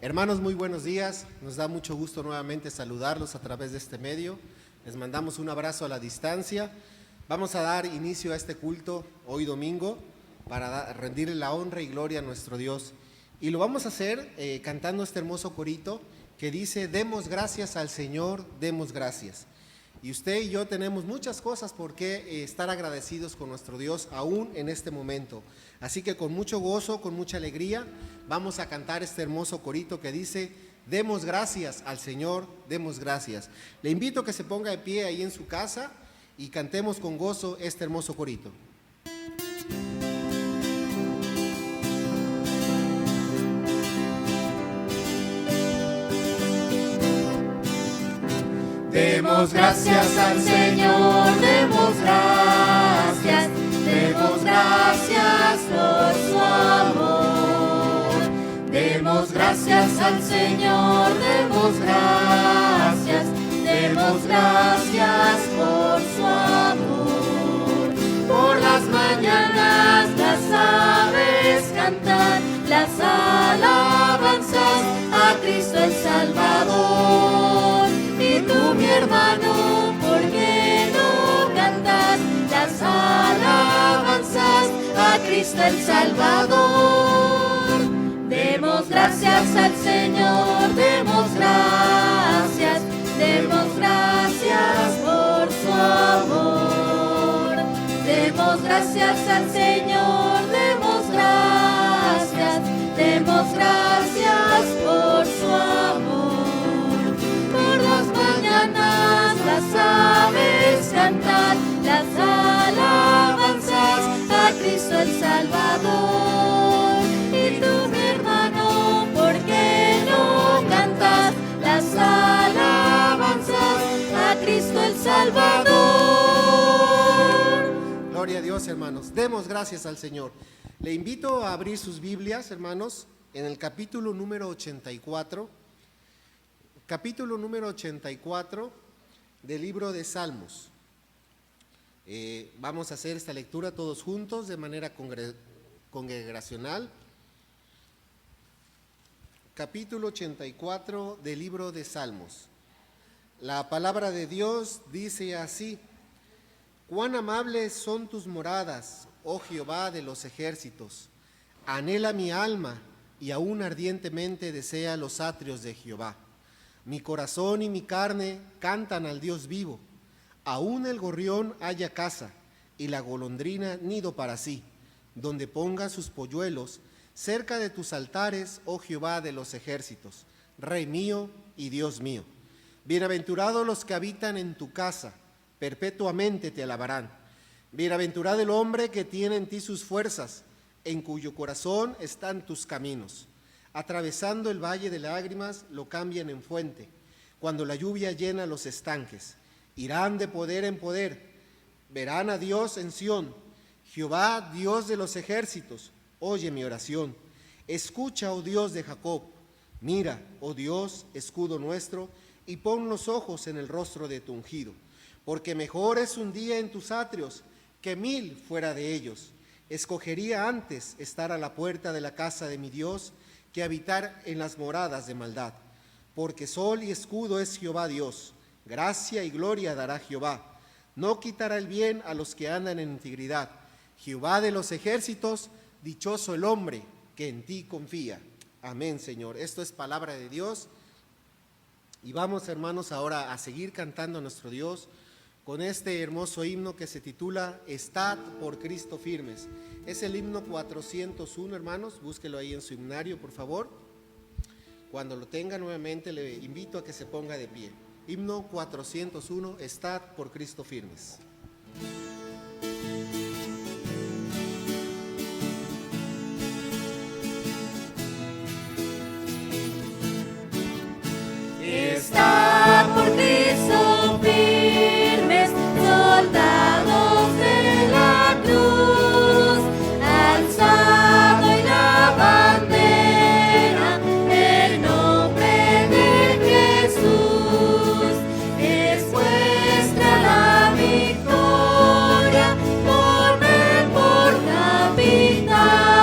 Hermanos, muy buenos días. Nos da mucho gusto nuevamente saludarlos a través de este medio. Les mandamos un abrazo a la distancia. Vamos a dar inicio a este culto hoy domingo para rendirle la honra y gloria a nuestro Dios. Y lo vamos a hacer cantando este hermoso corito que dice: demos gracias al Señor, demos gracias. Y usted y yo tenemos muchas cosas por qué estar agradecidos con nuestro Dios aún en este momento. Así que con mucho gozo, con mucha alegría, vamos a cantar este hermoso corito que dice: demos gracias al Señor, demos gracias. Le invito a que se ponga de pie ahí en su casa y cantemos con gozo este hermoso corito. Demos gracias al Señor, demos gracias por su amor. Demos gracias al Señor, demos gracias por su amor. Por las mañanas las aves cantan las alabanzas a Cristo el Salvador. Y tú, mi hermano, ¿por qué no cantas las alabanzas a Cristo el Salvador? Demos gracias al Señor, demos gracias por su amor. Demos gracias al Señor, demos gracias por su amor. Por las mañanas las aves cantan las alabanzas a Cristo el Salvador. Y tú, mi hermano, ¿por qué no cantas las alabanzas a Cristo el Salvador? Gloria a Dios, hermanos. Demos gracias al Señor. Le invito a abrir sus Biblias, hermanos, en el capítulo número 84. Capítulo número 84 del libro de Salmos. Vamos a hacer esta lectura todos juntos de manera congregacional. Capítulo 84 del libro de Salmos. La palabra de Dios dice así: cuán amables son tus moradas, oh Jehová de los ejércitos. Anhela mi alma y aún ardientemente desea los atrios de Jehová. Mi corazón y mi carne cantan al Dios vivo. Aún el gorrión halla casa y la golondrina nido para sí, donde ponga sus polluelos, cerca de tus altares, oh Jehová de los ejércitos, Rey mío y Dios mío. Bienaventurados los que habitan en tu casa, perpetuamente te alabarán. Bienaventurado el hombre que tiene en ti sus fuerzas, en cuyo corazón están tus caminos. Atravesando el valle de lágrimas, lo cambian en fuente, cuando la lluvia llena los estanques. Irán de poder en poder, verán a Dios en Sión, Jehová, Dios de los ejércitos, oye mi oración. Escucha, oh Dios de Jacob. Mira, oh Dios, escudo nuestro, y pon los ojos en el rostro de tu ungido. Porque mejor es un día en tus atrios que 1000 fuera de ellos. Escogería antes estar a la puerta de la casa de mi Dios que habitar en las moradas de maldad. Porque sol y escudo es Jehová Dios, gracia y gloria dará Jehová. No quitará el bien a los que andan en integridad. Jehová de los ejércitos, dichoso el hombre que en ti confía. Amén, Señor. Esto es palabra de Dios. Y vamos, hermanos, ahora a seguir cantando a nuestro Dios con este hermoso himno que se titula Estad por Cristo firmes. Es el himno 401, hermanos. Búsquelo ahí en su himnario, por favor. Cuando lo tenga nuevamente, le invito a que se ponga de pie. Himno 401, Estad por Cristo firmes. Estad por Cristo firmes, soldados de la cruz, alzado en la bandera el nombre de Jesús. Es vuestra la victoria, por él por capitán,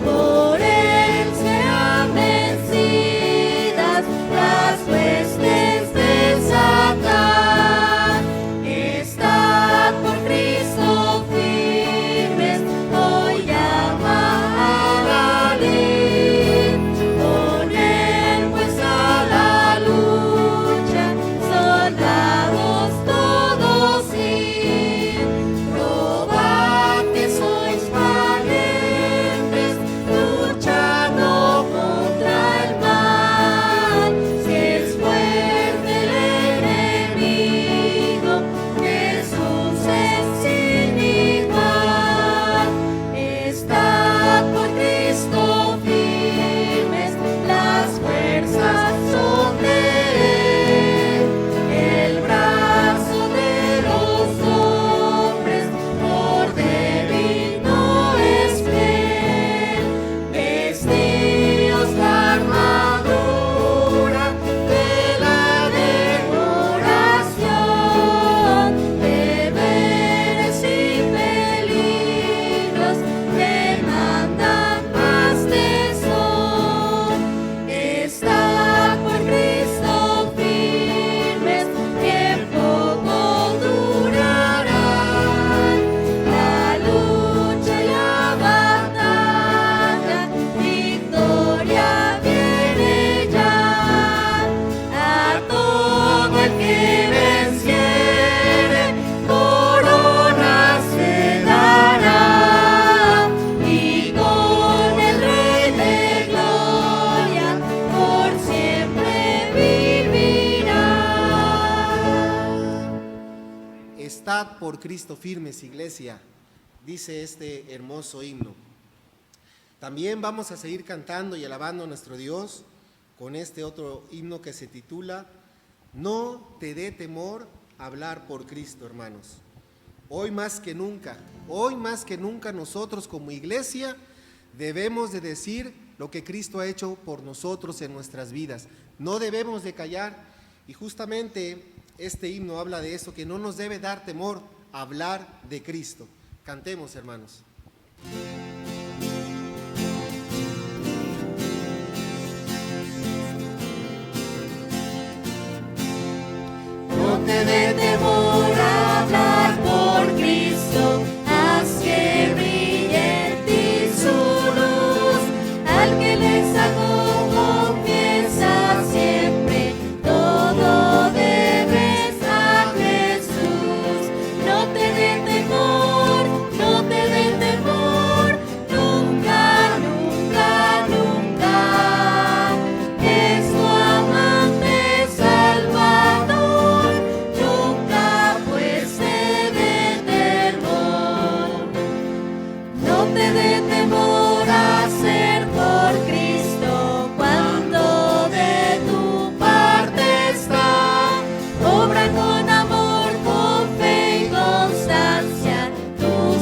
por él sean vencidas las huestes de Satán. Estad por Cristo firmes, hoy llama a la ley. Poned pues a la lucha, soldados todos y probad que sois valientes, luchando contra el mal. Si es fuerte el enemigo, Jesús es sin igual. Estad por Cristo firmes, las fuerzas son de él. El brazo de los hombres por débil no es fiel. Vestíos la armadura de la oración, deberes y peligros demandan más tesón. Estad por Cristo firmes, tiempo no durarán. La lucha y la batalla, victoria viene ya. A todo el que venciere, corona se dará, y con el Rey de gloria por siempre vivirá. Estad por Cristo firmes, iglesia, dice este hermoso himno. También vamos a seguir cantando y alabando a nuestro Dios con este otro himno que se titula No te dé temor hablar por Cristo, hermanos. Hoy más que nunca nosotros como iglesia debemos de decir lo que Cristo ha hecho por nosotros en nuestras vidas. No debemos de callar, y justamente este himno habla de eso, que no nos debe dar temor hablar de Cristo. Cantemos, hermanos. No te dé temor hablar por Cristo, haz que brille en ti su luz. Al que le sacó confiesa siempre, todo debes a Jesús. No te dé temor, no te dé temor, nunca, nunca, nunca. Es tu amante Salvador, nunca pues te dé temor. No te dé temor hacer por Cristo cuando de tu parte está. Obra con amor, con fe y constancia tus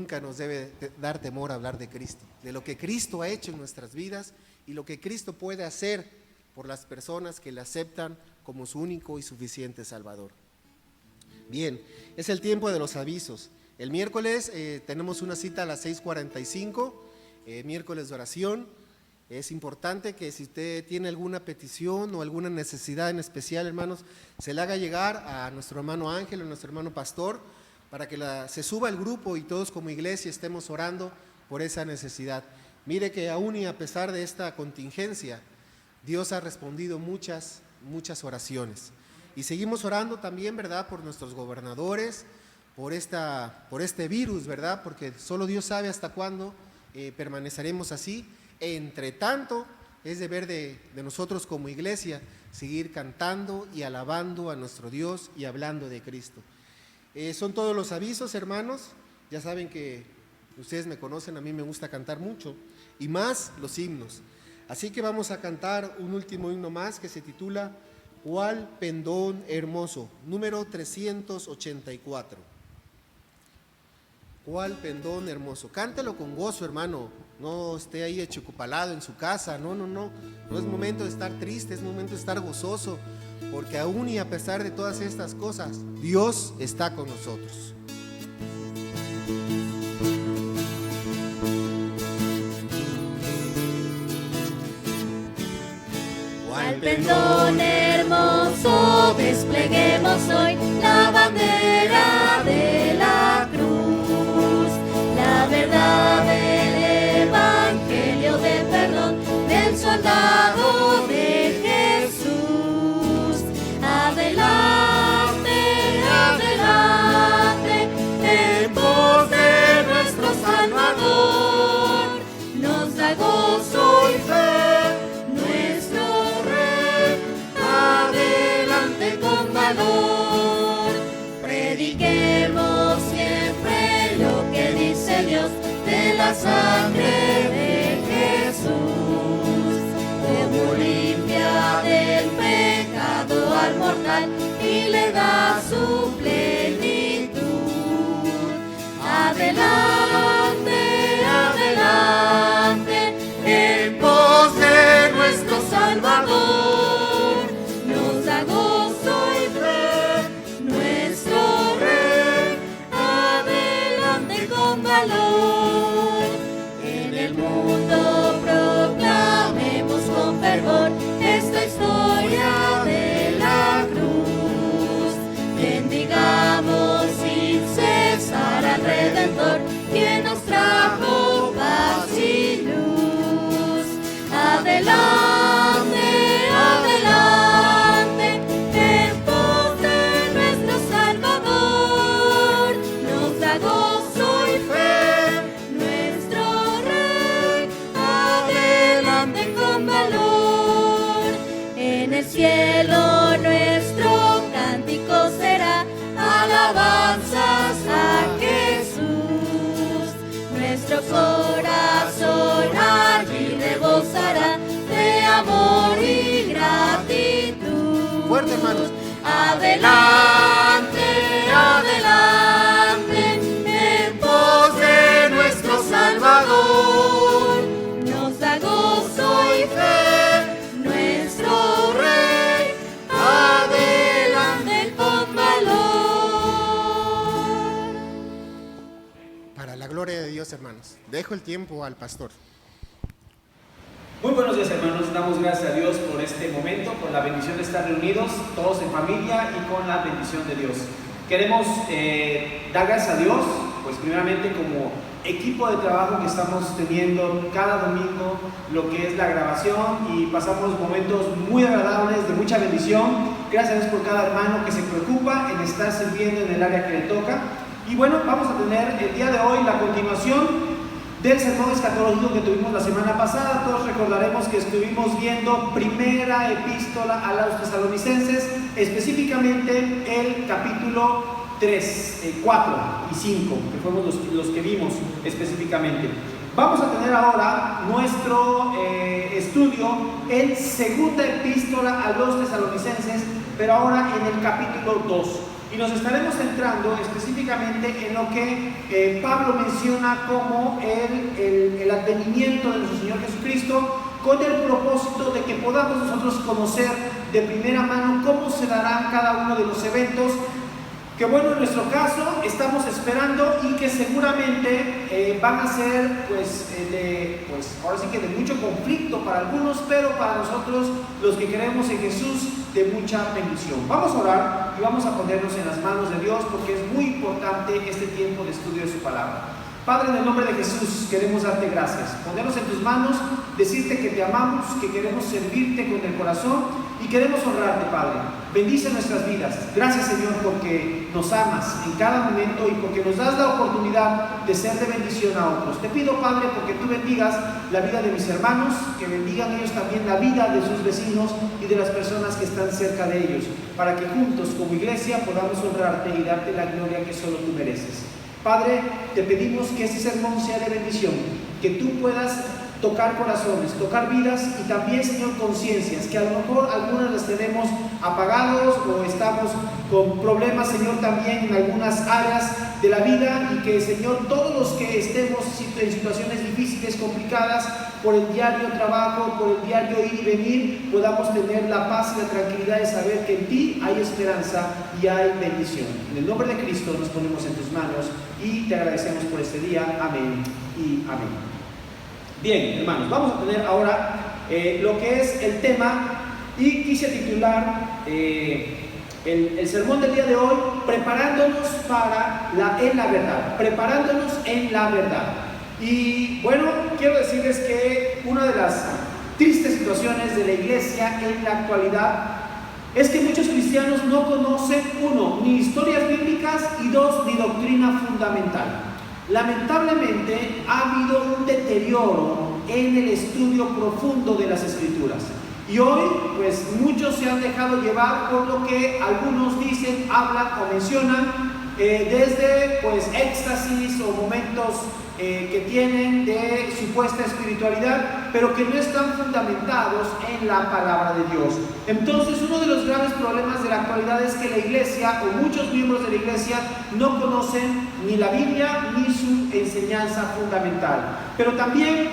nunca nos debe dar temor hablar de Cristo, de lo que Cristo ha hecho en nuestras vidas y lo que Cristo puede hacer por las personas que le aceptan como su único y suficiente Salvador. Bien, es el tiempo de los avisos. El miércoles tenemos una cita a las 6:45, miércoles de oración. Es importante que si usted tiene alguna petición o alguna necesidad en especial, hermanos, se la haga llegar a nuestro hermano Ángel, a nuestro hermano Pastor, para que se suba al grupo y todos como iglesia estemos orando por esa necesidad. Mire que aún y a pesar de esta contingencia, Dios ha respondido muchas oraciones. Y seguimos orando también, ¿verdad?, por nuestros gobernadores, por este virus, ¿verdad?, porque solo Dios sabe hasta cuándo permaneceremos así. Entre tanto, es deber de nosotros como iglesia seguir cantando y alabando a nuestro Dios y hablando de Cristo. Son todos los avisos, hermanos. Ya saben que ustedes me conocen, a mí me gusta cantar mucho, y más los himnos. Así que vamos a cantar un último himno más que se titula «Cuál pendón hermoso», número 384. «Cuál pendón hermoso». Cántelo con gozo, hermano. No esté ahí achicopalado en su casa. No es momento de estar triste, es momento de estar gozoso, porque aún y a pesar de todas estas cosas, Dios está con nosotros. Cuál pendón hermoso despleguemos hoy, la bandera de la cruz, la verdad del evangelio de perdón del soldado de Jesús. Adelante, adelante, en pos de nuestro Salvador, nos da gozo y fe nuestro Rey. Adelante con valor, prediquemos siempre lo que dice Dios de la sangre de Jesús, como limpia del pecado al mortal y le da su plenitud. Adelante, adelante, en pos de nuestro Salvador, nos da gozo y fe nuestro Rey. Adelante con valor, en el mundo proclamemos con fervor esta historia de la cruz. Bendigamos sin cesar al Redentor, quien nos trajo paz y luz. Adelante, adelante, en pos de nuestro Salvador, nos da gozo y fe nuestro Rey. Adelante con valor, en el cielo nuestro cántico será alabanzas a Jesús. Nuestro corazón allí rebosará de amor y gratitud. Fuerte, hermanos. Adelante, adelante, en pos de nuestro Salvador, nos da gozo y fe nuestro Rey. Adelante con valor. Para la gloria de Dios, hermanos, dejo el tiempo al pastor. Muy buenos días, hermanos. Damos gracias a Dios por este momento, por la bendición de estar reunidos todos en familia y con la bendición de Dios. Queremos dar gracias a Dios, pues primeramente como equipo de trabajo que estamos teniendo cada domingo, lo que es la grabación, y pasamos momentos muy agradables, de mucha bendición. Gracias a Dios por cada hermano que se preocupa en estar sirviendo en el área que le toca. Y bueno, vamos a tener el día de hoy la continuación del sermón escatológico que tuvimos la semana pasada. Todos recordaremos que estuvimos viendo primera epístola a los tesalonicenses, específicamente el capítulo 3, 4 y 5, que fueron los que vimos específicamente. Vamos a tener ahora nuestro estudio en segunda epístola a los tesalonicenses, pero ahora en el capítulo 2. y nos estaremos centrando específicamente en lo que Pablo menciona como el advenimiento de nuestro Señor Jesucristo, con el propósito de que podamos nosotros conocer de primera mano cómo se darán cada uno de los eventos que, bueno, en nuestro caso estamos esperando y que seguramente van a ser ahora sí que de mucho conflicto para algunos, pero para nosotros los que creemos en Jesús, de mucha bendición. Vamos a orar y vamos a ponernos en las manos de Dios, porque es muy importante este tiempo de estudio de su palabra. Padre, en el nombre de Jesús queremos darte gracias, ponernos en tus manos, decirte que te amamos, que queremos servirte con el corazón y queremos honrarte, Padre. Bendice nuestras vidas. Gracias, Señor, porque nos amas en cada momento y porque nos das la oportunidad de ser de bendición a otros. Te pido, Padre, porque tú bendigas la vida de mis hermanos, que bendigan ellos también la vida de sus vecinos y de las personas que están cerca de ellos, para que juntos como iglesia podamos honrarte y darte la gloria que solo tú mereces. Padre, te pedimos que este sermón sea de bendición, que tú puedas tocar corazones, tocar vidas y también, Señor, conciencias, que a lo mejor algunas las tenemos apagados o estamos con problemas, Señor, también en algunas áreas de la vida, y que, Señor, todos los que estemos en situaciones difíciles, complicadas, por el diario trabajo, por el diario ir y venir, podamos tener la paz y la tranquilidad de saber que en ti hay esperanza y hay bendición. En el nombre de Cristo nos ponemos en tus manos y te agradecemos por este día. Amén y amén. Bien, hermanos, vamos a tener ahora lo que es el tema, y quise titular el sermón del día de hoy, preparándonos en la verdad, preparándonos en la verdad. Y bueno, quiero decirles que una de las tristes situaciones de la iglesia en la actualidad es que muchos cristianos no conocen, uno, ni historias bíblicas, y dos, ni doctrina fundamental. Lamentablemente ha habido un deterioro en el estudio profundo de las Escrituras, y hoy pues muchos se han dejado llevar por lo que algunos dicen, hablan o mencionan, desde pues éxtasis o momentos que tienen de supuesta espiritualidad, pero que no están fundamentados en la palabra de Dios. Entonces, uno de los graves problemas de la actualidad es que la iglesia, o muchos miembros de la iglesia, no conocen ni la Biblia ni su enseñanza fundamental. Pero también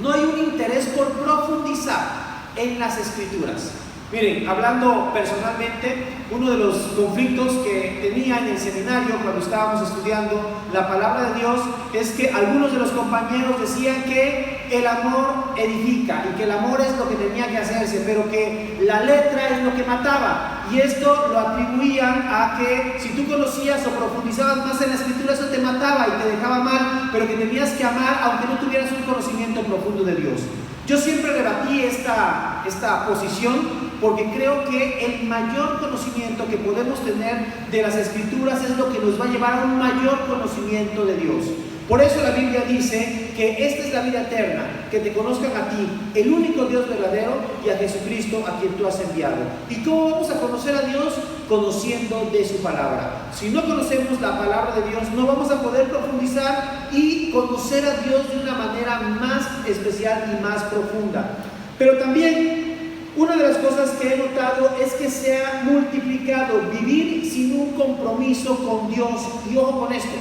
no hay un interés por profundizar en las Escrituras. Miren, hablando personalmente, uno de los conflictos que tenía en el seminario cuando estábamos estudiando la palabra de Dios es que algunos de los compañeros decían que el amor edifica y que el amor es lo que tenía que hacerse, pero que la letra es lo que mataba. Y esto lo atribuían a que si tú conocías o profundizabas más en la Escritura, eso te mataba y te dejaba mal, pero que tenías que amar aunque no tuvieras un conocimiento profundo de Dios. Yo siempre rebatí esta posición, porque creo que el mayor conocimiento que podemos tener de las Escrituras es lo que nos va a llevar a un mayor conocimiento de Dios. Por eso la Biblia dice que esta es la vida eterna, que te conozcan a ti, el único Dios verdadero, y a Jesucristo, a quien tú has enviado. ¿Y cómo vamos a conocer a Dios? Conociendo de su palabra. Si no conocemos la palabra de Dios, no vamos a poder profundizar y conocer a Dios de una manera más especial y más profunda. Pero también una de las cosas que he notado es que se ha multiplicado vivir sin un compromiso con Dios. Y ojo con esto,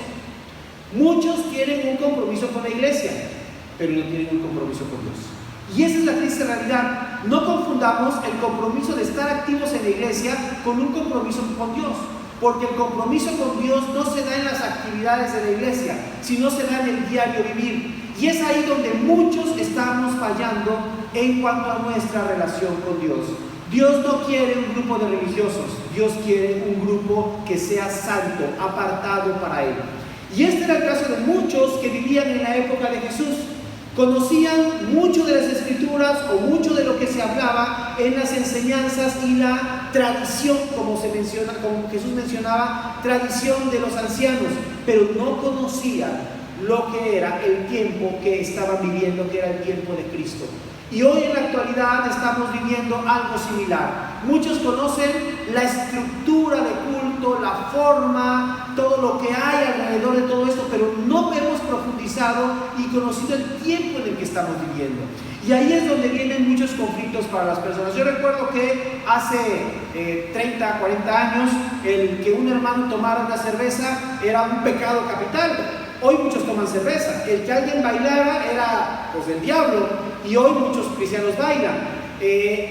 muchos tienen un compromiso con la iglesia, pero no tienen un compromiso con Dios. Y esa es la triste realidad. No confundamos el compromiso de estar activos en la iglesia con un compromiso con Dios, porque el compromiso con Dios no se da en las actividades de la iglesia, sino se da en el diario vivir. Y es ahí donde muchos estamos fallando en cuanto a nuestra relación con Dios. Dios no quiere un grupo de religiosos, Dios quiere un grupo que sea santo, apartado para Él. Y este era el caso de muchos que vivían en la época de Jesús. Conocían mucho de las Escrituras o mucho de lo que se hablaba en las enseñanzas y la tradición, como Jesús mencionaba, tradición de los ancianos, pero no conocían lo que era el tiempo que estaban viviendo, que era el tiempo de Cristo. Y hoy en la actualidad estamos viviendo algo similar. Muchos conocen la estructura de culto, la forma, todo lo que hay alrededor de todo esto, pero no hemos profundizado y conocido el tiempo en el que estamos viviendo. Y ahí es donde vienen muchos conflictos para las personas. Yo recuerdo que hace 30, 40 años, el que un hermano tomara una cerveza era un pecado capital. Hoy muchos toman cerveza. El que alguien bailara era pues del diablo, y hoy muchos cristianos bailan.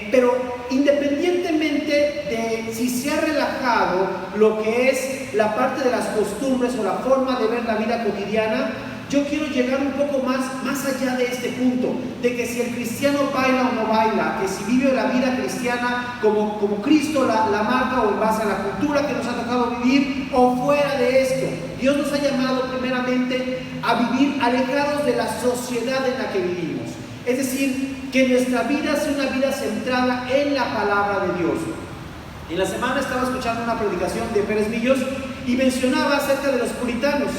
Pero independientemente de si se ha relajado lo que es la parte de las costumbres o la forma de ver la vida cotidiana, yo quiero llegar un poco más allá de este punto, de que si el cristiano baila o no baila, que si vive la vida cristiana como Cristo la marca, o en base a la cultura que nos ha tocado vivir, o fuera de esto. Dios nos ha llamado primeramente a vivir alejados de la sociedad en la que vivimos. Es decir, que nuestra vida sea una vida centrada en la palabra de Dios. En la semana estaba escuchando una predicación de Pérez Millos y mencionaba acerca de los puritanos.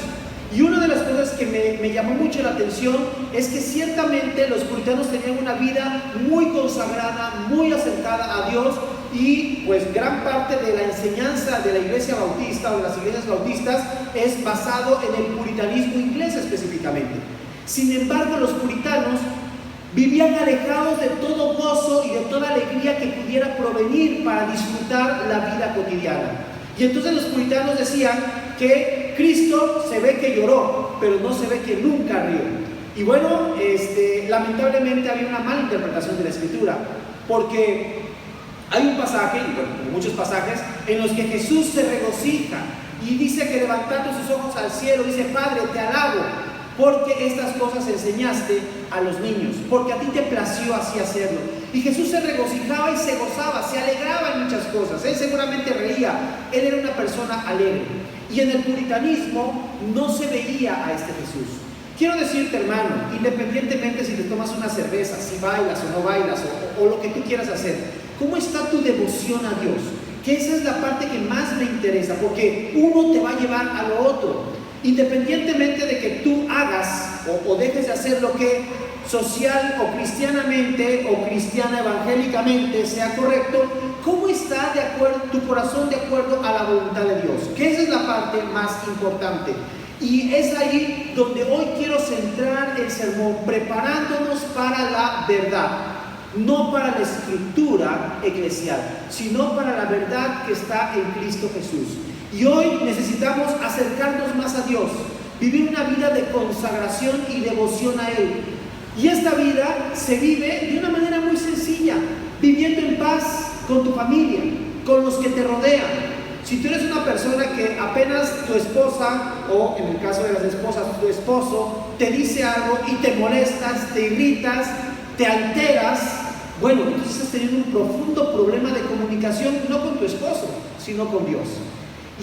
Y una de las cosas que me llamó mucho la atención es que ciertamente los puritanos tenían una vida muy consagrada, muy acercada a Dios, y pues gran parte de la enseñanza de la iglesia bautista o de las iglesias bautistas es basado en el puritanismo inglés específicamente. Sin embargo, los puritanos vivían alejados de todo gozo y de toda alegría que pudiera provenir para disfrutar la vida cotidiana. Y entonces los puritanos decían que Cristo se ve que lloró, pero no se ve que nunca rió. Y bueno, lamentablemente había una mala interpretación de la Escritura, porque hay un pasaje, y bueno, muchos pasajes, en los que Jesús se regocija y dice que levantando sus ojos al cielo, dice: Padre, te alabo, porque estas cosas enseñaste a los niños, porque a ti te plació así hacerlo. Y Jesús se regocijaba y se gozaba, se alegraba en muchas cosas. Él seguramente reía, él era una persona alegre. Y en el puritanismo no se veía a este Jesús. Quiero decirte, hermano, independientemente si te tomas una cerveza, si bailas o no bailas, o lo que tú quieras hacer, ¿cómo está tu devoción a Dios? Que esa es la parte que más me interesa, porque uno te va a llevar a lo otro. Independientemente de que tú hagas o dejes de hacer lo que social o cristianamente o cristiana evangélicamente sea correcto, ¿cómo está de acuerdo tu corazón de acuerdo a la voluntad de Dios? Que esa es la parte más importante. Y es ahí donde hoy quiero centrar el sermón, preparándonos para la verdad, no para la estructura eclesial, sino para la verdad que está en Cristo Jesús. Y hoy necesitamos acercarnos más a Dios, vivir una vida de consagración y devoción a Él. Y esta vida se vive de una manera muy sencilla, viviendo en paz con tu familia, con los que te rodean. Si tú eres una persona que apenas tu esposa, o en el caso de las esposas, tu esposo, te dice algo y te molestas, te irritas, te alteras, bueno, entonces estás teniendo un profundo problema de comunicación, no con tu esposo, sino con Dios.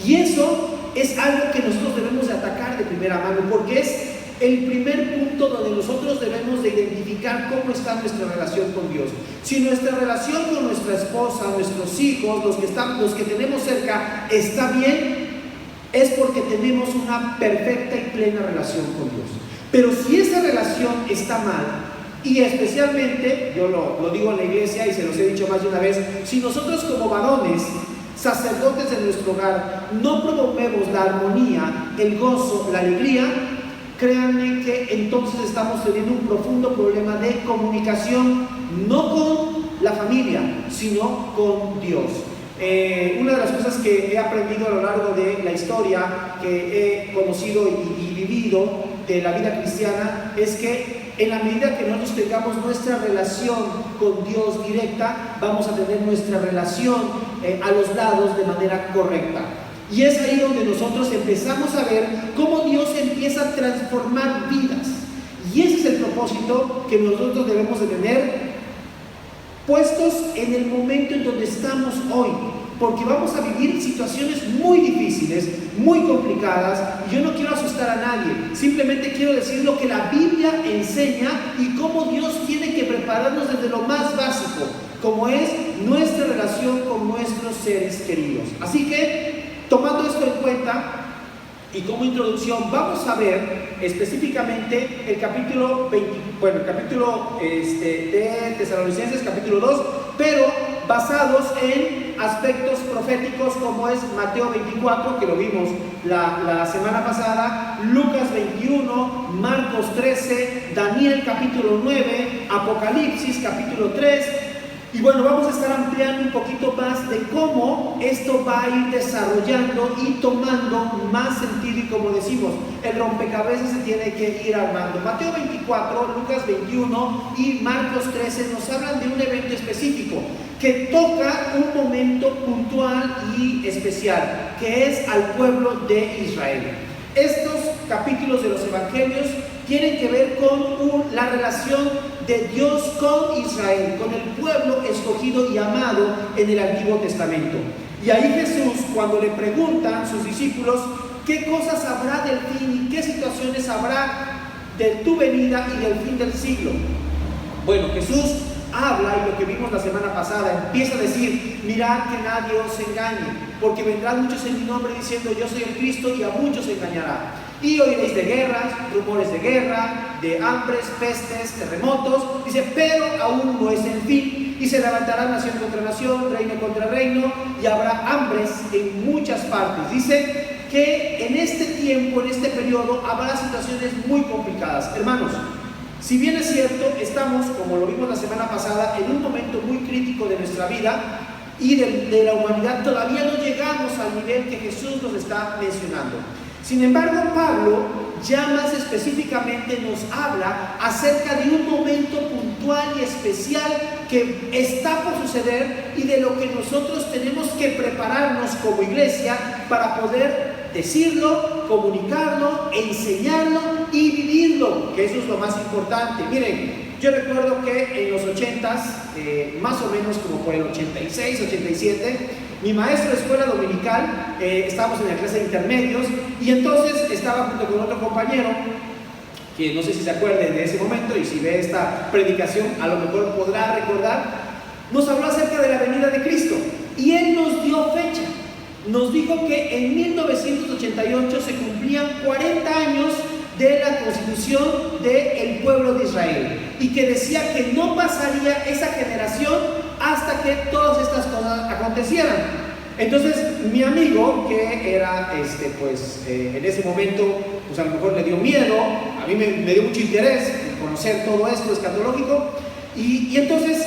Y eso es algo que nosotros debemos de atacar de primera mano, porque es el primer punto donde nosotros debemos de identificar cómo está nuestra relación con Dios. Si nuestra relación con nuestra esposa, nuestros hijos, los que tenemos cerca, está bien, es porque tenemos una perfecta y plena relación con Dios. Pero si esa relación está mal, y especialmente, yo lo digo en la iglesia y se los he dicho más de una vez, si nosotros como varones, sacerdotes de nuestro hogar, no promovemos la armonía, el gozo, la alegría, créanme que entonces estamos teniendo un profundo problema de comunicación, no con la familia, sino con Dios. Una de las cosas que he aprendido a lo largo de la historia, que he conocido y vivido de la vida cristiana, es que en la medida que nosotros tengamos nuestra relación con Dios directa, vamos a tener nuestra relación a los lados de manera correcta. Y es ahí donde nosotros empezamos a ver cómo Dios empieza a transformar vidas. Y ese es el propósito que nosotros debemos de tener puestos en el momento en donde estamos hoy. Porque vamos a vivir situaciones muy difíciles, muy complicadas, y yo no quiero asustar a nadie, simplemente quiero decir lo que la Biblia enseña y cómo Dios tiene que prepararnos desde lo más básico, como es nuestra relación con nuestros seres queridos. Así que, tomando esto en cuenta, Y como introducción vamos a ver específicamente el capítulo 20, bueno, el capítulo de Tesalonicenses, capítulo 2, pero basados en aspectos proféticos como es Mateo 24, que lo vimos la semana pasada, Lucas 21, Marcos 13, Daniel capítulo 9, Apocalipsis capítulo 3. Y bueno, vamos a estar ampliando un poquito más de cómo esto va a ir desarrollando y tomando más sentido, y como decimos, el rompecabezas se tiene que ir armando. Mateo 24, Lucas 21 y Marcos 13 nos hablan de un evento específico que toca un momento puntual y especial, que es al pueblo de Israel. Estos capítulos de los evangelios tienen que ver con la relación de Dios con Israel, con el pueblo escogido y amado en el Antiguo Testamento. Y ahí Jesús, cuando le preguntan sus discípulos qué cosas habrá del fin y qué situaciones habrá de tu venida y del fin del siglo, bueno, Jesús habla, y lo que vimos la semana pasada, empieza a decir: mirad que nadie os engañe, porque vendrán muchos en mi nombre diciendo yo soy el Cristo, y a muchos engañará. Y oiréis de guerras, rumores de guerra, de hambres, pestes, terremotos. Dice, pero aún no es el fin. Y se levantará nación contra nación, reino contra reino, y habrá hambres en muchas partes. Dice que en este tiempo, en este periodo, habrá situaciones muy complicadas. Hermanos, si bien es cierto, estamos, como lo vimos la semana pasada, en un momento muy crítico de nuestra vida y de la humanidad, todavía no llegamos al nivel que Jesús nos está mencionando. Sin embargo, Pablo ya más específicamente nos habla acerca de un momento puntual y especial que está por suceder, y de lo que nosotros tenemos que prepararnos como iglesia para poder decirlo, comunicarlo, enseñarlo y vivirlo, que eso es lo más importante. Miren, yo recuerdo que en los 80s, más o menos como por el 86, 87, mi maestro de escuela dominical, estábamos en la clase de intermedios, y entonces estaba junto con otro compañero, que no sé si se acuerde de ese momento, y si ve esta predicación a lo mejor podrá recordar. Nos habló acerca de la venida de Cristo, y él nos dio fecha. Nos dijo que en 1988 se cumplían 40 años de la constitución del pueblo de Israel, y que decía que no pasaría esa generación hasta que todas estas cosas acontecieran. Entonces mi amigo, que era en ese momento, pues a lo mejor le dio miedo, a mí me dio mucho interés en conocer todo esto escatológico, y entonces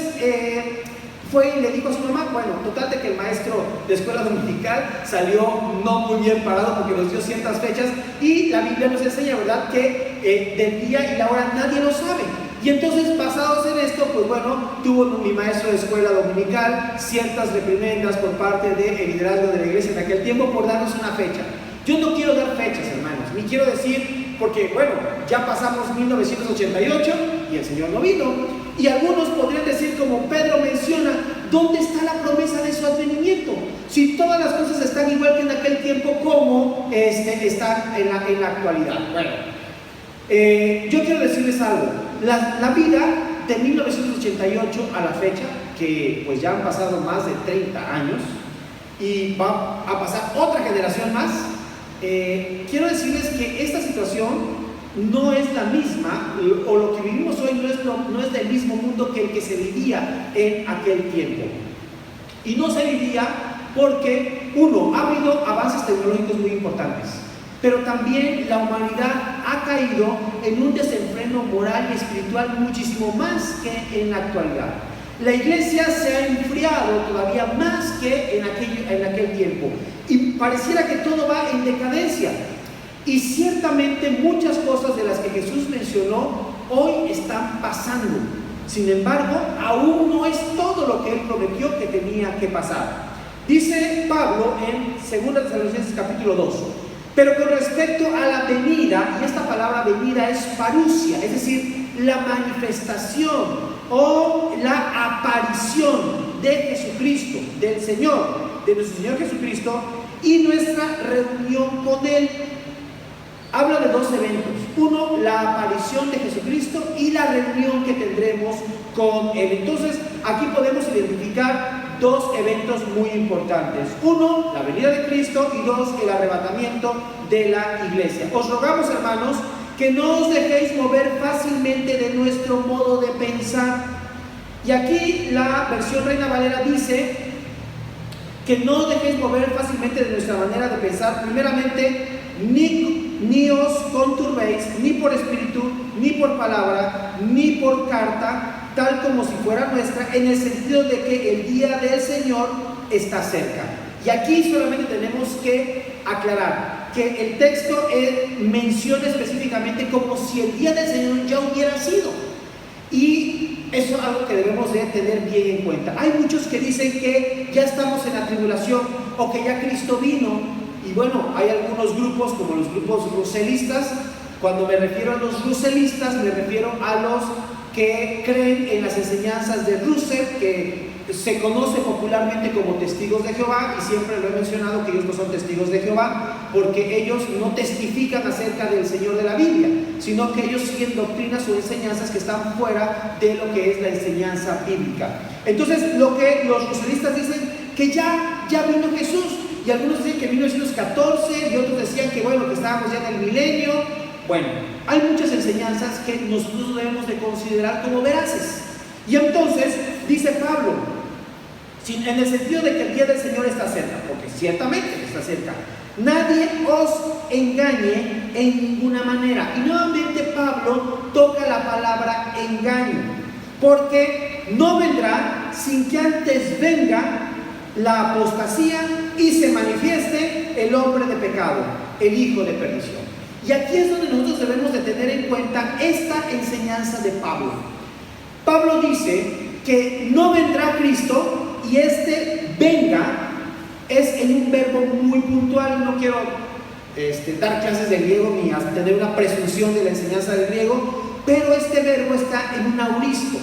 fue y le dijo a su mamá. Bueno, total de que el maestro de escuela dominical salió no muy bien parado, porque nos dio ciertas fechas, y la Biblia nos enseña, ¿verdad?, que del día y la hora nadie lo sabe. Y entonces, basados en esto, pues bueno, tuvo mi maestro de escuela dominical ciertas reprimendas por parte del liderazgo de la iglesia en aquel tiempo por darnos una fecha. Yo no quiero dar fechas, hermanos, ni quiero decir, porque bueno, ya pasamos 1988 y el Señor no vino. Y algunos podrían decir, como Pedro menciona, ¿dónde está la promesa de su advenimiento? Si todas las cosas están igual que en aquel tiempo, ¿cómo están en la actualidad? Bueno, yo quiero decirles algo. La vida de 1988 a la fecha, que pues ya han pasado más de 30 años y va a pasar otra generación más, quiero decirles que esta situación no es la misma, o lo que vivimos hoy no es del mismo mundo que el que se vivía en aquel tiempo. Y no se vivía porque, uno, ha habido avances tecnológicos muy importantes, pero también la humanidad ha caído en un desenfreno moral y espiritual muchísimo más que en la actualidad. La iglesia se ha enfriado todavía más que en aquel tiempo, y pareciera que todo va en decadencia. Y ciertamente muchas cosas de las que Jesús mencionó hoy están pasando. Sin embargo, aún no es todo lo que Él prometió que tenía que pasar. Dice Pablo en 2 Tesalonicenses capítulo 2, pero con respecto a la venida, y esta palabra venida es parusia, es decir, la manifestación o la aparición de Jesucristo, de nuestro Señor Jesucristo, y nuestra reunión con Él. Habla de dos eventos: uno, la aparición de Jesucristo, y la reunión que tendremos con Él. Entonces, aquí podemos identificar dos eventos muy importantes. Uno, la venida de Cristo, y dos, el arrebatamiento de la iglesia. Os rogamos, hermanos, que no os dejéis mover fácilmente de nuestro modo de pensar. Y aquí la versión Reina Valera dice que no os dejéis mover fácilmente de nuestra manera de pensar. Primeramente, ni os conturbéis, ni por espíritu, ni por palabra, ni por carta, tal como si fuera nuestra, en el sentido de que el día del Señor está cerca. Y aquí solamente tenemos que aclarar que el texto menciona específicamente como si el día del Señor ya hubiera sido. Y eso es algo que debemos de tener bien en cuenta. Hay muchos que dicen que ya estamos en la tribulación o que ya Cristo vino. Y bueno, hay algunos grupos como los grupos ruselistas. Cuando me refiero a los ruselistas, me refiero a los que creen en las enseñanzas de Russell, que se conoce popularmente como testigos de Jehová, y siempre lo he mencionado que ellos no son testigos de Jehová porque ellos no testifican acerca del Señor de la Biblia, sino que ellos siguen doctrinas o enseñanzas que están fuera de lo que es la enseñanza bíblica. Entonces, lo que los russelistas dicen que ya vino Jesús, y algunos dicen que en 1914 y otros decían que bueno, que estábamos ya en el milenio. Bueno, hay muchas enseñanzas que nosotros debemos de considerar como veraces. Y entonces, dice Pablo, en el sentido de que el día del Señor está cerca, porque ciertamente está cerca, nadie os engañe en ninguna manera. Y nuevamente Pablo toca la palabra engaño, porque no vendrá sin que antes venga la apostasía y se manifieste el hombre de pecado, el hijo de perdición. Y aquí es donde nosotros debemos de tener en cuenta esta enseñanza de Pablo. Pablo dice que no vendrá Cristo, y este venga es en un verbo muy puntual. No quiero dar clases de griego ni tener una presunción de la enseñanza del griego, pero este verbo está en un auristo.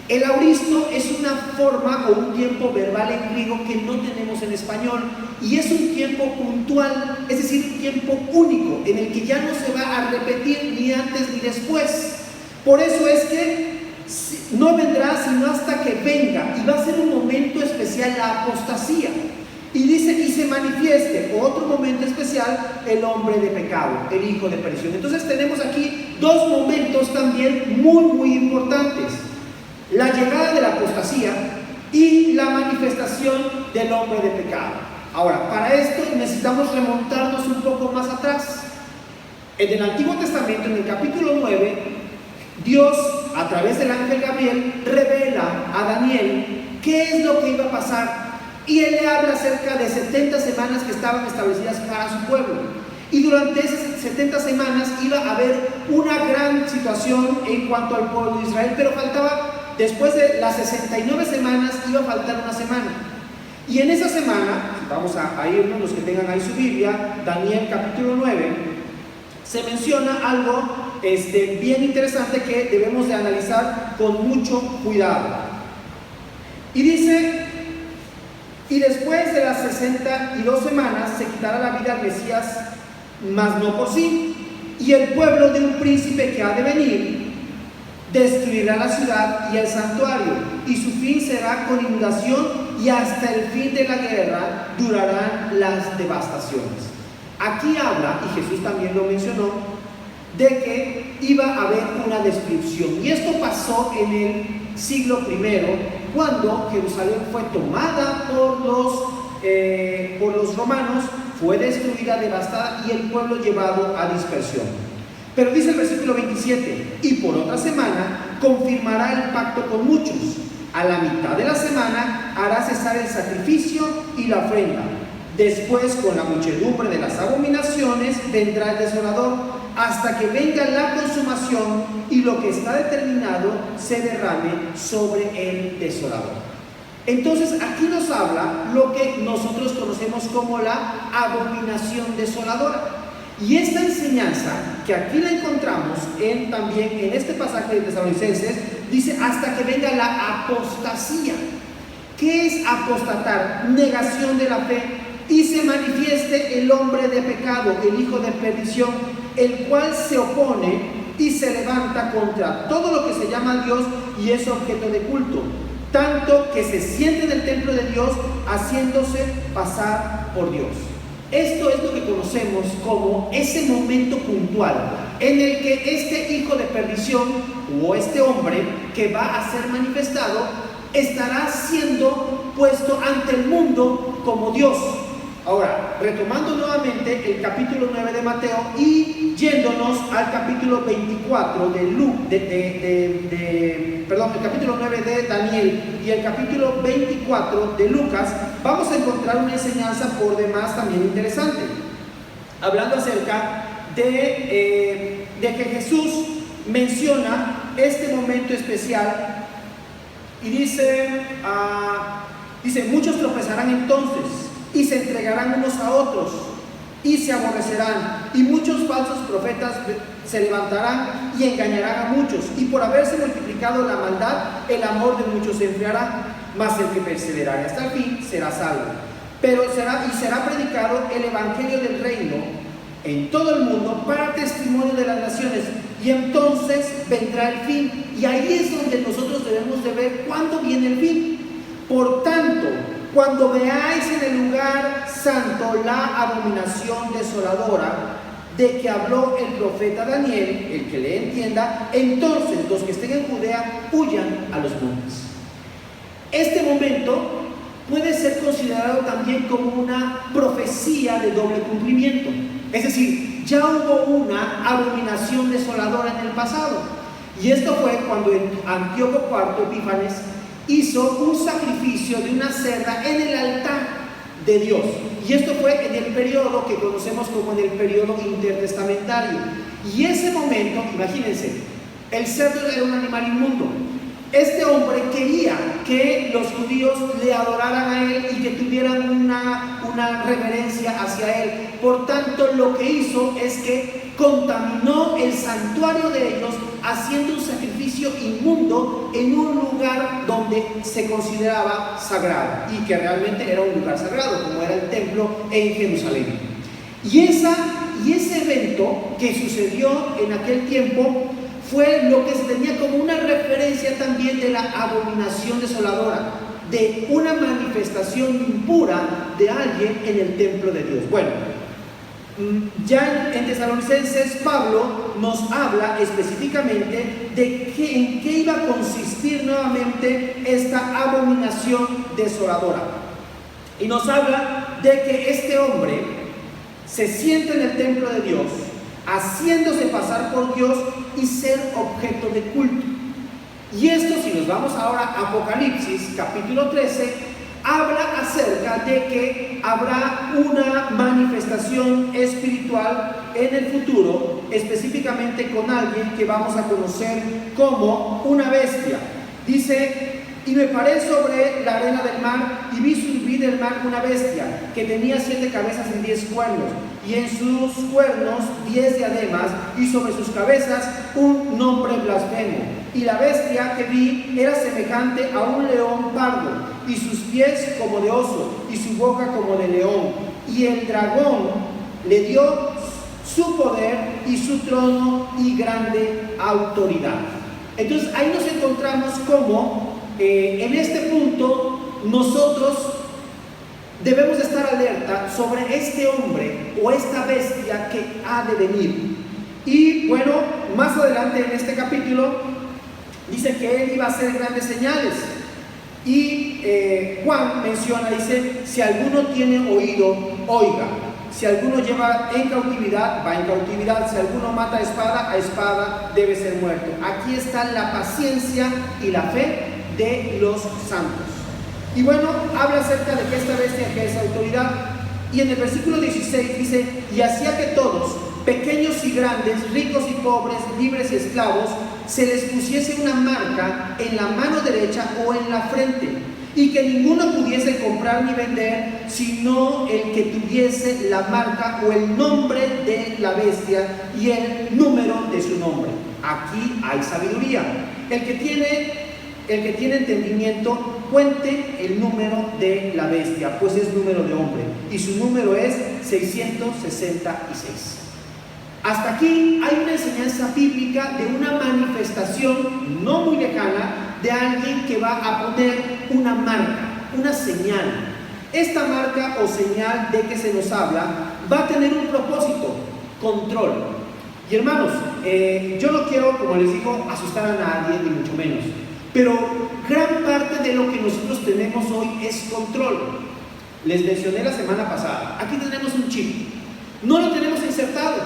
El auristo es una forma o un tiempo verbal en griego que no tenemos en español, y es un tiempo puntual, es decir, un tiempo único en el que ya no se va a repetir ni antes ni después. Por eso es que no vendrá sino hasta que venga, y va a ser un momento especial la apostasía. Y dice, y se manifieste, otro momento especial, el hombre de pecado, el hijo de perdición. Entonces tenemos aquí dos momentos también muy importantes: la llegada de la apostasía y la manifestación del hombre de pecado. Ahora, para esto necesitamos remontarnos un poco más atrás. En el Antiguo Testamento, en el capítulo 9, Dios, a través del ángel Gabriel, revela a Daniel qué es lo que iba a pasar. Y él le habla acerca de 70 semanas que estaban establecidas para su pueblo. Y durante esas 70 semanas iba a haber una gran situación en cuanto al pueblo de Israel, pero faltaba, después de las 69 semanas, iba a faltar una semana. Y en esa semana, vamos a irnos, los que tengan ahí su Biblia, Daniel capítulo 9, se menciona algo bien interesante que debemos de analizar con mucho cuidado. Y dice: y después de las 62 semanas se quitará la vida al Mesías, mas no por sí, y el pueblo de un príncipe que ha de venir destruirá la ciudad y el santuario, y su fin será con inundación, y hasta el fin de la guerra durarán las devastaciones. Aquí habla, y Jesús también lo mencionó, de que iba a haber una destrucción. Y esto pasó en el siglo I, cuando Jerusalén fue tomada por los romanos, fue destruida, devastada, y el pueblo llevado a dispersión. Pero dice el versículo 27: y por otra semana confirmará el pacto con muchos. A la mitad de la semana hará cesar el sacrificio y la ofrenda. Después, con la muchedumbre de las abominaciones, vendrá el desolador, hasta que venga la consumación y lo que está determinado se derrame sobre el desolador. Entonces aquí nos habla lo que nosotros conocemos como la abominación desoladora. Y esta enseñanza, que aquí la encontramos también en este pasaje de Tesalonicenses, dice hasta que venga la apostasía. ¿Qué es apostatar? Negación de la fe. Y se manifieste el hombre de pecado, el hijo de perdición, el cual se opone y se levanta contra todo lo que se llama Dios y es objeto de culto, tanto que se siente en el templo de Dios haciéndose pasar por Dios. Esto es lo que conocemos como ese momento puntual en el que este hijo de perdición o este hombre que va a ser manifestado estará siendo puesto ante el mundo como Dios. Ahora, retomando nuevamente el capítulo 9 de Mateo y yéndonos al capítulo 24 el capítulo 9 de Daniel y el capítulo 24 de Lucas, vamos a encontrar una enseñanza por demás también interesante, hablando acerca de que Jesús menciona este momento especial y dice, muchos tropezarán entonces y se entregarán unos a otros y se aborrecerán, y muchos falsos profetas se levantarán y engañarán a muchos, y por haberse multiplicado la maldad, el amor de muchos se enfriará, mas el que perseverare hasta el fin será salvo. Será predicado el evangelio del reino en todo el mundo para testimonio de las naciones, y entonces vendrá el fin. Y ahí es donde nosotros debemos de ver cuándo viene el fin. Por tanto, cuando veáis en el lugar santo la abominación desoladora de que habló el profeta Daniel, el que le entienda, entonces los que estén en Judea huyan a los montes. Este momento puede ser considerado también como una profecía de doble cumplimiento. Es decir, ya hubo una abominación desoladora en el pasado. Y esto fue cuando Antíoco IV Epífanes hizo un sacrificio de una cerda en el altar de Dios. Y esto fue en el periodo que conocemos como en el periodo intertestamentario. Y ese momento, imagínense, el cerdo era un animal inmundo. Este hombre quería que los judíos le adoraran a él y que tuvieran una reverencia hacia él. Por tanto, lo que hizo es que contaminó el santuario de ellos haciendo un sacrificio inmundo en un lugar donde se consideraba sagrado y que realmente era un lugar sagrado, como era el templo en Jerusalén. Y ese evento que sucedió en aquel tiempo fue lo que se tenía como una referencia también de la abominación desoladora, de una manifestación impura de alguien en el templo de Dios. Bueno, ya en Tesalonicenses Pablo nos habla específicamente de en qué iba a consistir nuevamente esta abominación desoladora. Y nos habla de que este hombre se sienta en el templo de Dios, haciéndose pasar por Dios y ser objeto de culto. Y esto, si nos vamos ahora a Apocalipsis capítulo 13, habla acerca de que habrá una manifestación espiritual en el futuro, específicamente con alguien que vamos a conocer como una bestia. Dice: y me paré sobre la arena del mar y vi subir del mar una bestia que tenía 7 cabezas y 10 cuernos, y en sus cuernos 10 diademas, y sobre sus cabezas un nombre blasfemo. Y la bestia que vi era semejante a un león pardo, y sus pies como de oso, y su boca como de león. Y el dragón le dio su poder y su trono y grande autoridad. Entonces ahí nos encontramos como en este punto nosotros debemos estar alerta sobre este hombre o esta bestia que ha de venir. Y bueno, más adelante en este capítulo dice que él iba a hacer grandes señales. Y Juan menciona, dice: si alguno tiene oído, oiga. Si alguno lleva en cautividad, va en cautividad. Si alguno mata a espada debe ser muerto. Aquí está la paciencia y la fe de los santos. Y bueno, habla acerca de que esta bestia ejerce autoridad. Y en el versículo 16 dice: y hacía que todos, pequeños y grandes, ricos y pobres, libres y esclavos, se les pusiese una marca en la mano derecha o en la frente, y que ninguno pudiese comprar ni vender, sino el que tuviese la marca o el nombre de la bestia y el número de su nombre. Aquí hay sabiduría. El que tiene entendimiento, cuente el número de la bestia, pues es número de hombre, y su número es 666. Hasta aquí hay una enseñanza bíblica de una manifestación no muy lejana de alguien que va a poner una marca, una señal. Esta marca o señal de que se nos habla va a tener un propósito: control. Y hermanos, yo no quiero, como les digo, asustar a nadie, ni mucho menos, pero gran parte de lo que nosotros tenemos hoy es control. Les mencioné la semana pasada, aquí tenemos un chip, no lo tenemos insertado,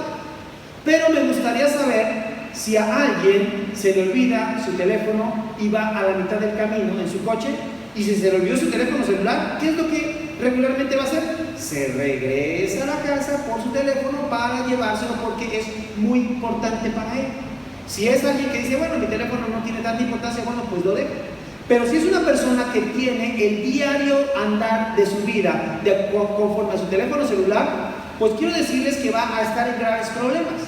pero me gustaría saber si a alguien se le olvida su teléfono y va a la mitad del camino en su coche, y si se le olvidó su teléfono celular, ¿qué es lo que regularmente va a hacer? Se regresa a la casa por su teléfono para llevárselo, porque es muy importante para él. Si es alguien que dice, bueno, mi teléfono no tiene tanta importancia, bueno, pues lo dejo. Pero si es una persona que tiene el diario andar de su vida conforme a su teléfono celular, pues quiero decirles que va a estar en graves problemas,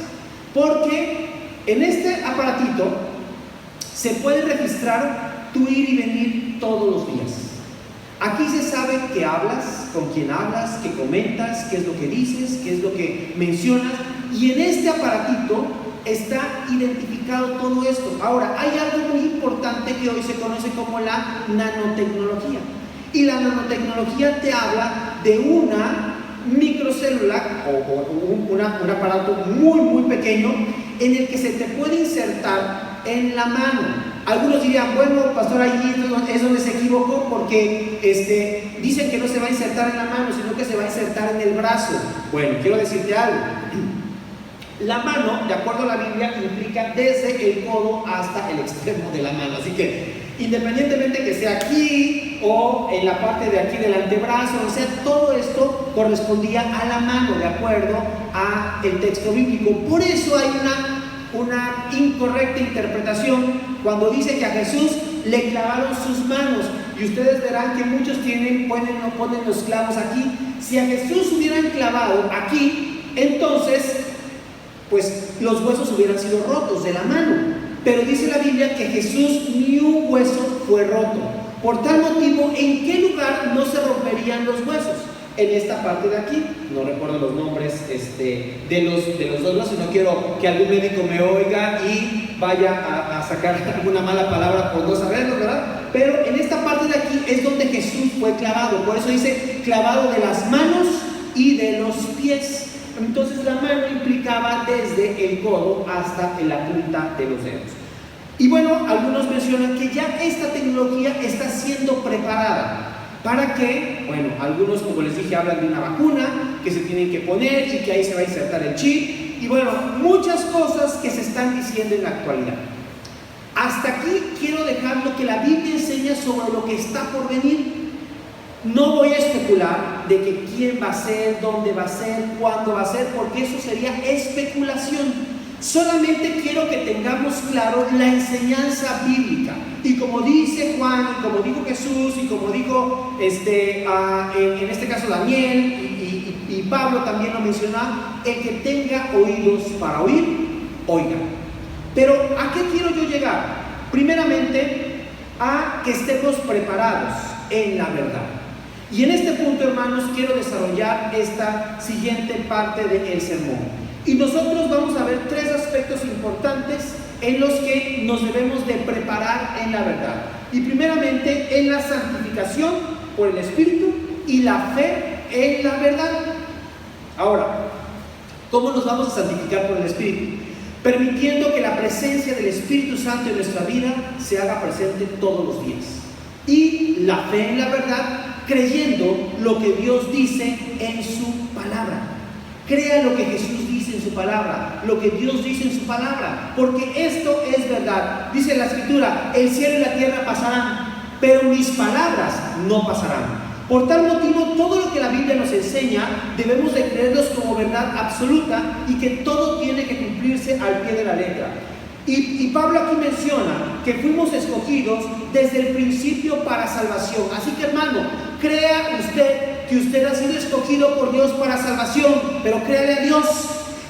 porque en este aparatito se puede registrar tu ir y venir todos los días. Aquí se sabe qué hablas, con quién hablas, qué comentas, qué es lo que dices, qué es lo que mencionas, y en este aparatito está identificado todo esto. Ahora, hay algo muy importante que hoy se conoce como la nanotecnología. Y la nanotecnología te habla de una microcélula o un aparato muy, muy pequeño en el que se te puede insertar en la mano. Algunos dirían, bueno, pastor, ahí es donde se equivocó, porque dicen que no se va a insertar en la mano, sino que se va a insertar en el brazo. Bueno, quiero decirte algo. La mano, de acuerdo a la Biblia, implica desde el codo hasta el extremo de la mano. Así que, independientemente que sea aquí o en la parte de aquí del antebrazo, o sea, todo esto correspondía a la mano, de acuerdo a el texto bíblico. Por eso hay una incorrecta interpretación cuando dice que a Jesús le clavaron sus manos. Y ustedes verán que muchos ponen los clavos aquí. Si a Jesús hubieran clavado aquí, entonces pues los huesos hubieran sido rotos de la mano. Pero dice la Biblia que Jesús ni un hueso fue roto. Por tal motivo, ¿en qué lugar no se romperían los huesos? En esta parte de aquí. No recuerdo los nombres de los dos brazos. No quiero que algún médico me oiga y vaya a sacar alguna mala palabra por no saberlo, ¿verdad? Pero en esta parte de aquí es donde Jesús fue clavado. Por eso dice clavado de las manos y de los pies. Entonces la mano implicaba desde el codo hasta la punta de los dedos. Y bueno, algunos mencionan que ya esta tecnología está siendo preparada. ¿Para qué? Bueno, algunos, como les dije, hablan de una vacuna que se tienen que poner y que ahí se va a insertar el chip. Y bueno, muchas cosas que se están diciendo en la actualidad. Hasta aquí quiero dejar lo que la Biblia enseña sobre lo que está por venir. No voy a especular de que quién va a ser, dónde va a ser, cuándo va a ser, porque eso sería especulación. Solamente quiero que tengamos claro la enseñanza bíblica. Y como dice Juan, y como dijo Jesús, y como dijo en este caso Daniel, y Pablo también lo menciona, el que tenga oídos para oír, oiga. Pero ¿a qué quiero yo llegar? Primeramente, a que estemos preparados en la verdad. Y en este punto, hermanos, quiero desarrollar esta siguiente parte del sermón. Y nosotros vamos a ver tres aspectos importantes en los que nos debemos de preparar en la verdad. Y primeramente, en la santificación por el Espíritu y la fe en la verdad. Ahora, ¿cómo nos vamos a santificar por el Espíritu? Permitiendo que la presencia del Espíritu Santo en nuestra vida se haga presente todos los días. Y la fe en la verdad, creyendo lo que Dios dice en su palabra. Crea lo que Jesús dice en su palabra, lo que Dios dice en su palabra, porque esto es verdad. Dice la Escritura, el cielo y la tierra pasarán, pero mis palabras no pasarán. Por tal motivo, todo lo que la Biblia nos enseña, debemos de creerlos como verdad absoluta y que todo tiene que cumplirse al pie de la letra. Y Pablo aquí menciona que fuimos escogidos desde el principio para salvación. Así que, hermano, crea usted que usted ha sido escogido por Dios para salvación, pero créale a Dios.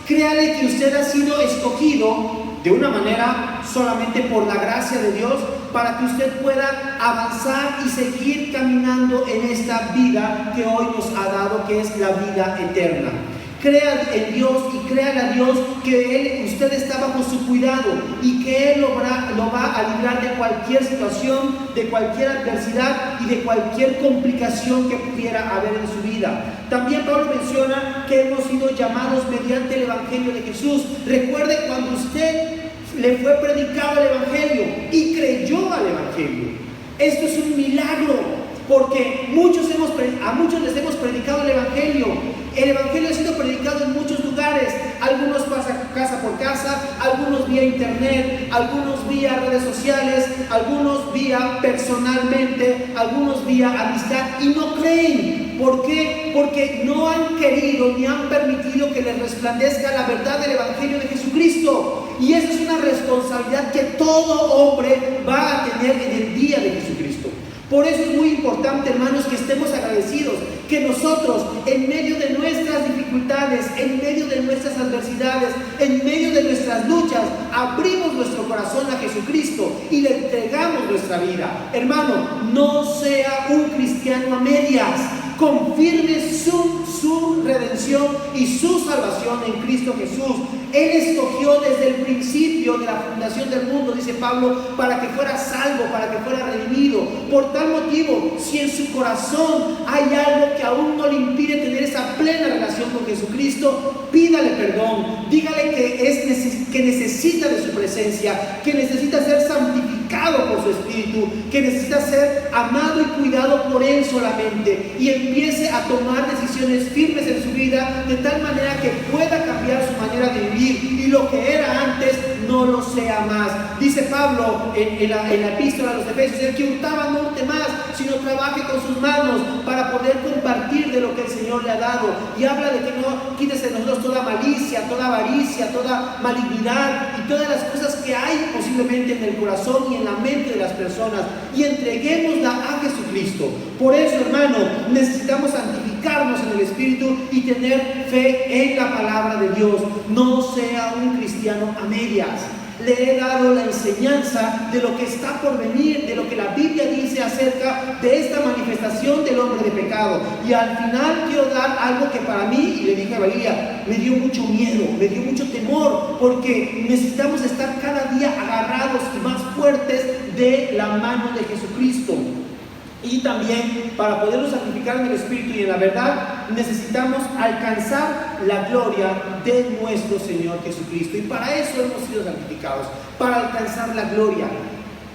Créale que usted ha sido escogido de una manera solamente por la gracia de Dios, para que usted pueda avanzar y seguir caminando en esta vida que hoy nos ha dado, que es la vida eterna. Crea en Dios y créale a Dios que usted está bajo su cuidado y que Él lo va a librar de cualquier situación, de cualquier adversidad y de cualquier complicación que pudiera haber en su vida. También Pablo menciona que hemos sido llamados mediante el Evangelio de Jesús. Recuerde cuando usted le fue predicado el Evangelio y creyó al Evangelio. Esto es un milagro, porque a muchos les hemos predicado el Evangelio. El Evangelio ha sido predicado en muchos lugares, algunos pasan casa por casa, algunos vía internet, algunos vía redes sociales, algunos vía personalmente, algunos vía amistad y no creen. ¿Por qué? Porque no han querido ni han permitido que les resplandezca la verdad del Evangelio de Jesucristo. Y esa es una responsabilidad que todo hombre va a tener en el día de Jesucristo. Por eso es muy importante, hermanos, que estemos agradecidos, que nosotros, en medio de nuestras dificultades, en medio de nuestras adversidades, en medio de nuestras luchas, abrimos nuestro corazón a Jesucristo y le entregamos nuestra vida. Hermano, no sea un cristiano a medias. Confirme su redención y su salvación en Cristo Jesús. Él escogió desde el principio de la fundación del mundo, dice Pablo, para que fuera salvo, para que fuera redimido. Por tal motivo, si en su corazón hay algo que aún no le impide tener esa plena relación con Jesucristo, pídale perdón, dígale que necesita de su presencia, que necesita ser santificado por su Espíritu, que necesita ser amado y cuidado por Él solamente, y empiece a tomar decisiones firmes en su vida, de tal manera que pueda cambiar su manera de vivir y lo que era antes no lo sea más. Dice Pablo en la epístola a los Efesios: el que hurtaba no hurte más, sino trabaje con sus manos para poder compartir de lo que el Señor le ha dado. Y habla de que no quítese de nosotros toda malicia, toda avaricia, toda malignidad y todas las cosas que hay posiblemente en el corazón y en la mente de las personas, y entreguémosla a Jesucristo. Por eso, hermano, necesitamos santificarnos en el Espíritu y tener fe en la palabra de Dios. No sea un cristiano a medias. Le he dado la enseñanza de lo que está por venir, de lo que la Biblia dice acerca de esta manifestación del hombre de pecado. Y al final quiero dar algo que para mí, y le dije a Valeria, me dio mucho miedo, me dio mucho temor, porque necesitamos estar cada día agarrados y más fuertes de la mano de Jesucristo. Y también, para podernos santificar en el Espíritu y en la verdad, necesitamos alcanzar la gloria de nuestro Señor Jesucristo. Y para eso hemos sido santificados, para alcanzar la gloria.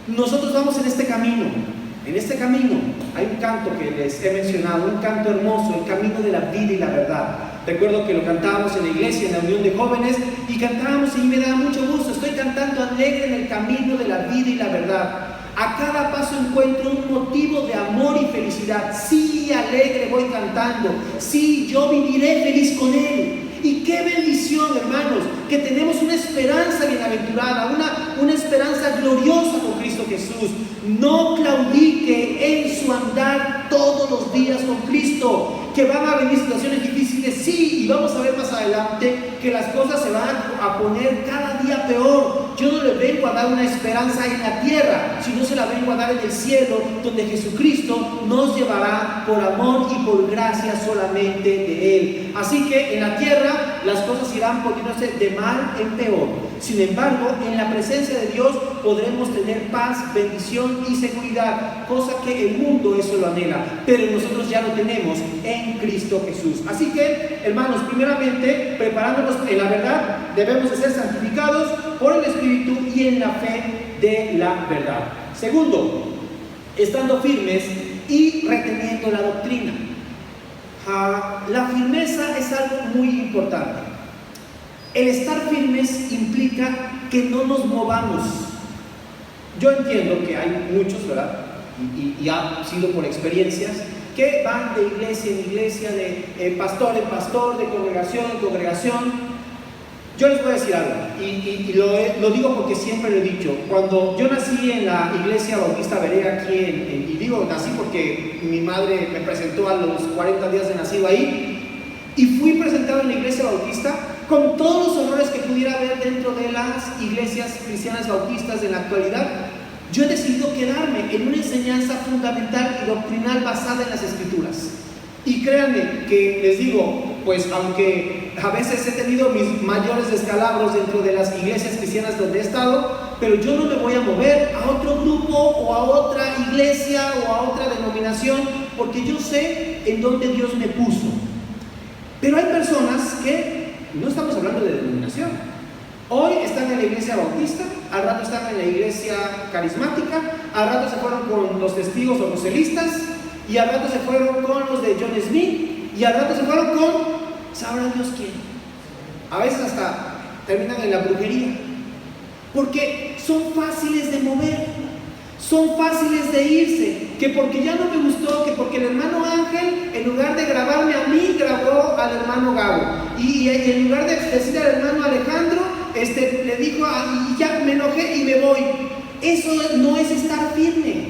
Nosotros vamos en este camino. En este camino hay un canto que les he mencionado, un canto hermoso, el camino de la vida y la verdad. Recuerdo que lo cantábamos en la iglesia, en la unión de jóvenes, y cantábamos y me daba mucho gusto. Estoy cantando alegre en el camino de la vida y la verdad. A cada paso encuentro un motivo de amor y felicidad. Sí, alegre voy cantando. Sí, yo viviré feliz con Él. Y qué bendición, hermanos, que tenemos una esperanza bienaventurada, una esperanza gloriosa con Cristo Jesús. No claudique en su andar todos los días con Cristo. Que van a venir situaciones difíciles, sí, y vamos a ver más adelante que las cosas se van a poner cada día peor. Yo no le vengo a dar una esperanza en la tierra, sino se la vengo a dar en el cielo, donde Jesucristo nos llevará por amor y por gracia solamente de Él. Así que en la tierra las cosas irán poniéndose de mal en peor. Sin embargo, en la presencia de Dios podremos tener paz, bendición y seguridad, cosa que el mundo eso lo anhela, pero nosotros ya lo tenemos en Cristo Jesús. Así que, hermanos, primeramente, preparándonos en la verdad, debemos de ser santificados por el Espíritu y en la fe de la verdad. Segundo, estando firmes y reteniendo la doctrina. La firmeza es algo muy importante. El estar firmes implica que no nos movamos. Yo entiendo que hay muchos, ¿verdad? Y ha sido por experiencias, que van de iglesia en iglesia, de pastor en pastor, de congregación en congregación. Yo les voy a decir algo, y lo digo porque siempre lo he dicho. Cuando yo nací en la iglesia bautista Berea aquí y digo nací porque mi madre me presentó a los 40 días de nacido ahí, y fui presentado en la iglesia bautista con todos los horrores que pudiera haber dentro de las iglesias cristianas bautistas de la actualidad. Yo he decidido quedarme en una enseñanza fundamental y doctrinal basada en las Escrituras. Y créanme que les digo, pues aunque a veces he tenido mis mayores descalabros dentro de las iglesias cristianas donde he estado, pero yo no me voy a mover a otro grupo o a otra iglesia o a otra denominación, porque yo sé en dónde Dios me puso. Pero hay personas que no estamos hablando de denominación. Hoy están en la iglesia bautista, al rato están en la iglesia carismática, al rato se fueron con los testigos o roselistas, y al rato se fueron con los de John Smith, y al rato se fueron con sabrá Dios quién. A veces hasta terminan en la brujería, porque son fáciles de mover, son fáciles de irse, que porque ya no me gustó, que porque el hermano Ángel, en lugar de grabarme a mí, grabó al hermano Gabo, y en lugar de decirle al hermano Alejandro, le dijo, y ya me enojé y me voy. Eso no es estar firme,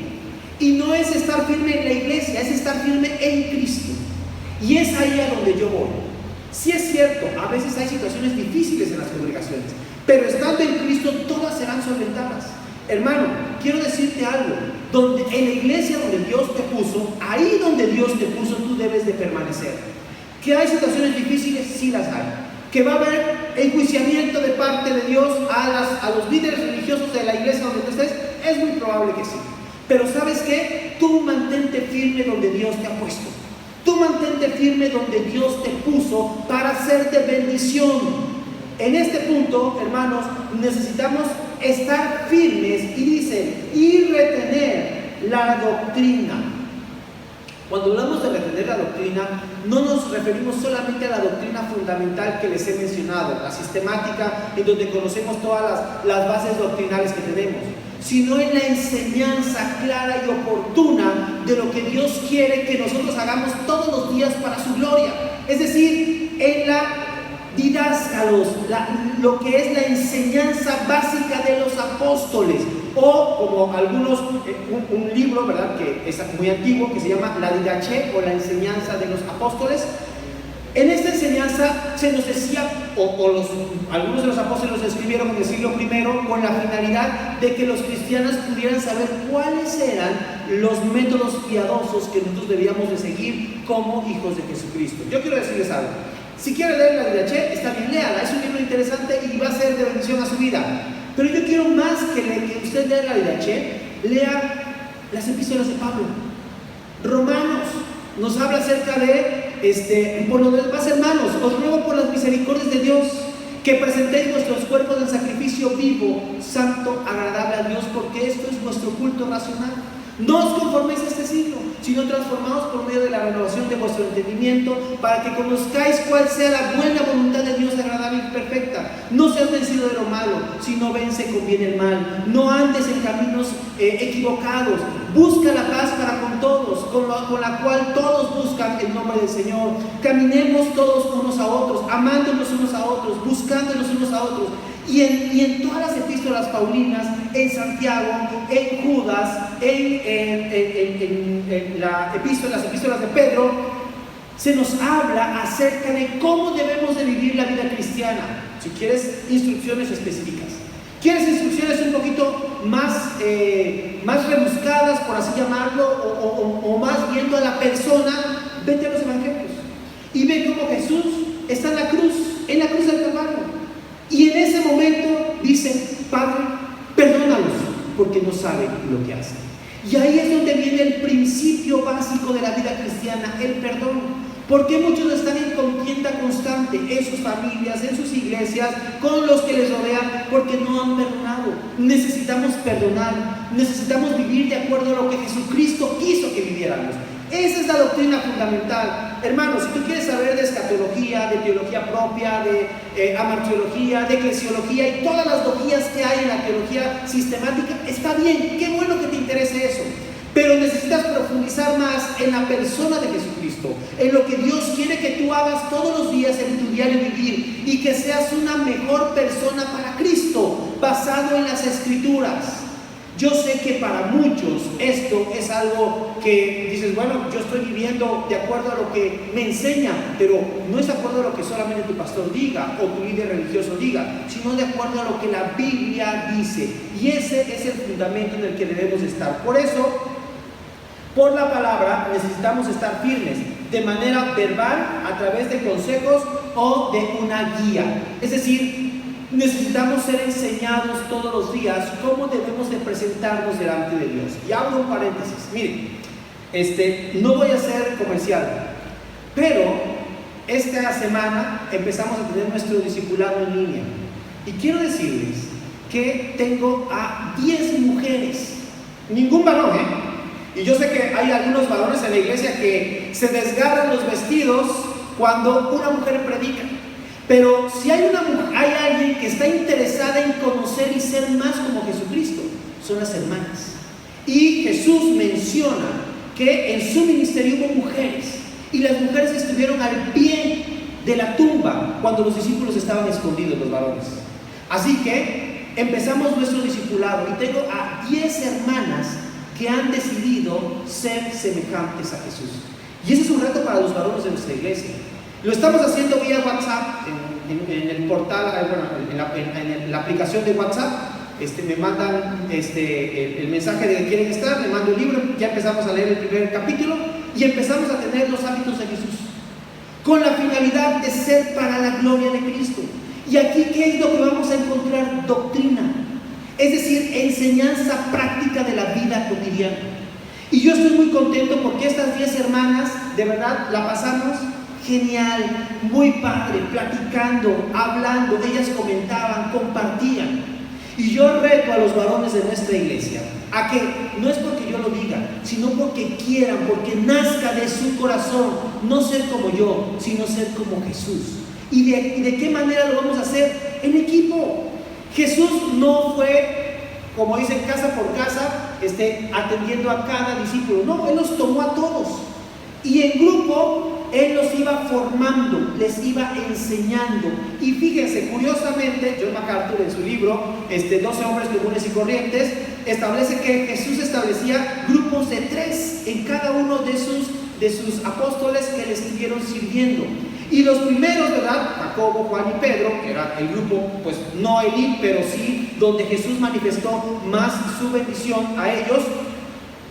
y no es estar firme en la iglesia, es estar firme en Cristo, y es ahí a donde yo voy. Sí es cierto, a veces hay situaciones difíciles en las congregaciones, pero estando en Cristo todas serán solventadas. Hermano, quiero decirte algo, en la iglesia donde Dios te puso, ahí donde Dios te puso, tú debes de permanecer. ¿Que hay situaciones difíciles? Sí las hay. ¿Que va a haber enjuiciamiento de parte de Dios a los líderes religiosos de la iglesia donde tú estés? Es muy probable que sí. Pero ¿sabes qué? Tú mantente firme donde Dios te ha puesto. Tú mantente firme donde Dios te puso para ser de bendición. En este punto, hermanos, necesitamos estar firmes y dice, y retener la doctrina. Cuando hablamos de retener la doctrina, no nos referimos solamente a la doctrina fundamental que les he mencionado, la sistemática, en donde conocemos todas las bases doctrinales que tenemos, sino en la enseñanza clara y oportuna de lo que Dios quiere que nosotros hagamos todos los días para su gloria. Es decir, en la didáscalos, lo que es la enseñanza básica de los apóstoles, o como algunos, un libro, ¿verdad?, que es muy antiguo, que se llama la Didache, o la enseñanza de los apóstoles. En esta enseñanza se nos decía, algunos de los apóstoles lo escribieron en el siglo I con la finalidad de que los cristianos pudieran saber cuáles eran los métodos piadosos que nosotros debíamos de seguir como hijos de Jesucristo. Yo quiero decirles algo. Si quiere leer la Didache, está bien, léala, es un libro interesante y va a ser de bendición a su vida. Pero yo quiero más que usted lea la Didache, lea las epístolas de Pablo. Romanos nos habla acerca de, por lo demás, hermanos, os ruego por las misericordias de Dios que presentéis vuestros cuerpos en sacrificio vivo, santo, agradable a Dios, porque esto es vuestro culto racional. No os conforméis a este siglo, sino transformaos por medio de la renovación de vuestro entendimiento, para que conozcáis cuál sea la buena voluntad de Dios, agradable y perfecta. No seas vencido de lo malo, sino vence con bien el mal. No andes en caminos equivocados. Busca la paz para con todos, con la cual todos buscan el nombre del Señor. Caminemos todos unos a otros, amándonos unos a otros, buscándonos unos a otros. Y en todas las epístolas paulinas, en Santiago, en Judas, en las epístolas de Pedro, se nos habla acerca de cómo debemos de vivir la vida cristiana. Si quieres instrucciones específicas, quieres instrucciones un poquito más rebuscadas, por así llamarlo, o más viendo a la persona, vete a los evangelios y ve cómo Jesús está en la cruz del Calvario. Y en ese momento dice, Padre, perdónalos, porque no saben lo que hacen. Y ahí es donde viene el principio básico de la vida cristiana, el perdón. Porque muchos están en contienda constante en sus familias, en sus iglesias, con los que les rodean, porque no han perdonado. Necesitamos perdonar, necesitamos vivir de acuerdo a lo que Jesucristo quiso que viviéramos. Esa es la doctrina fundamental. Hermanos, si tú quieres saber de escatología, de teología propia, de amartiología, de eclesiología y todas las doctrinas que hay en la teología sistemática, está bien, qué bueno que te interese eso. Pero necesitas profundizar más en la persona de Jesucristo, en lo que Dios quiere que tú hagas todos los días en tu diario vivir, y que seas una mejor persona para Cristo, basado en las Escrituras. Yo sé que para muchos esto es algo que dices, bueno, yo estoy viviendo de acuerdo a lo que me enseñan, pero no es de acuerdo a lo que solamente tu pastor diga o tu líder religioso diga, sino de acuerdo a lo que la Biblia dice. Y ese es el fundamento en el que debemos estar. Por eso, por la palabra necesitamos estar firmes. de manera verbal, a través de consejos o de una guía. Es decir, necesitamos ser enseñados todos los días cómo debemos de presentarnos delante de Dios. Y abro un paréntesis. Miren, no voy a ser comercial, pero esta semana empezamos a tener nuestro discipulado en línea. Y quiero decirles que tengo a 10 mujeres, ningún varón, Y yo sé que hay algunos varones en la iglesia que se desgarran los vestidos cuando una mujer predica. Pero si hay alguien que está interesada en conocer y ser más como Jesucristo, son las hermanas. Y Jesús menciona que en su ministerio hubo mujeres, y las mujeres estuvieron al pie de la tumba cuando los discípulos estaban escondidos, los varones. Así que empezamos nuestro discipulado y tengo a 10 hermanas que han decidido ser semejantes a Jesús. Y ese es un reto para los varones de nuestra iglesia. Lo estamos haciendo vía WhatsApp, en el portal, en la aplicación de WhatsApp. Me mandan el mensaje de que quieren estar, me mando el libro, ya empezamos a leer el primer capítulo y empezamos a tener los hábitos de Jesús, con la finalidad de ser para la gloria de Cristo. Y aquí, ¿qué es lo que vamos a encontrar? Doctrina, es decir, enseñanza práctica de la vida cotidiana. Y yo estoy muy contento porque estas 10 hermanas, de verdad, la pasamos genial, muy padre, platicando, hablando, ellas comentaban, compartían. Y yo reto a los varones de nuestra iglesia a que, no es porque yo lo diga, sino porque quieran, porque nazca de su corazón, no ser como yo, sino ser como Jesús. ¿Y de qué manera lo vamos a hacer? En equipo. Jesús no fue, como dicen, casa por casa, atendiendo a cada discípulo. No, Él los tomó a todos. Y en grupo, Él los iba formando, les iba enseñando. Y fíjense, curiosamente, John MacArthur en su libro, 12 hombres comunes y corrientes, establece que Jesús establecía grupos de 3 en cada uno de sus apóstoles que le estuvieron sirviendo. Y los primeros, ¿verdad? Jacobo, Juan y Pedro, que era el grupo, pues no elite, pero sí donde Jesús manifestó más su bendición a ellos.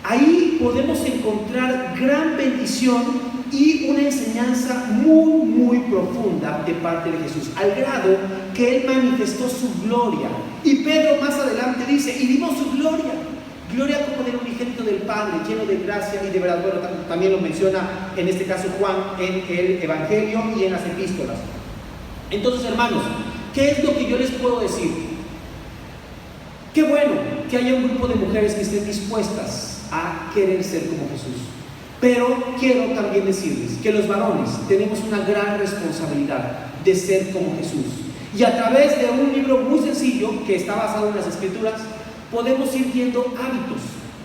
Ahí podemos encontrar gran bendición y una enseñanza muy, muy profunda de parte de Jesús, al grado que Él manifestó su gloria. Y Pedro más adelante dice, y vimos su gloria, gloria como del unigénito del Padre, lleno de gracia y de verdad. Bueno, también lo menciona en este caso Juan en el Evangelio y en las epístolas. Entonces, hermanos, ¿qué es lo que yo les puedo decir? Qué bueno que haya un grupo de mujeres que estén dispuestas a querer ser como Jesús. Pero quiero también decirles que los varones tenemos una gran responsabilidad de ser como Jesús. Y a través de un libro muy sencillo que está basado en las Escrituras, podemos ir viendo hábitos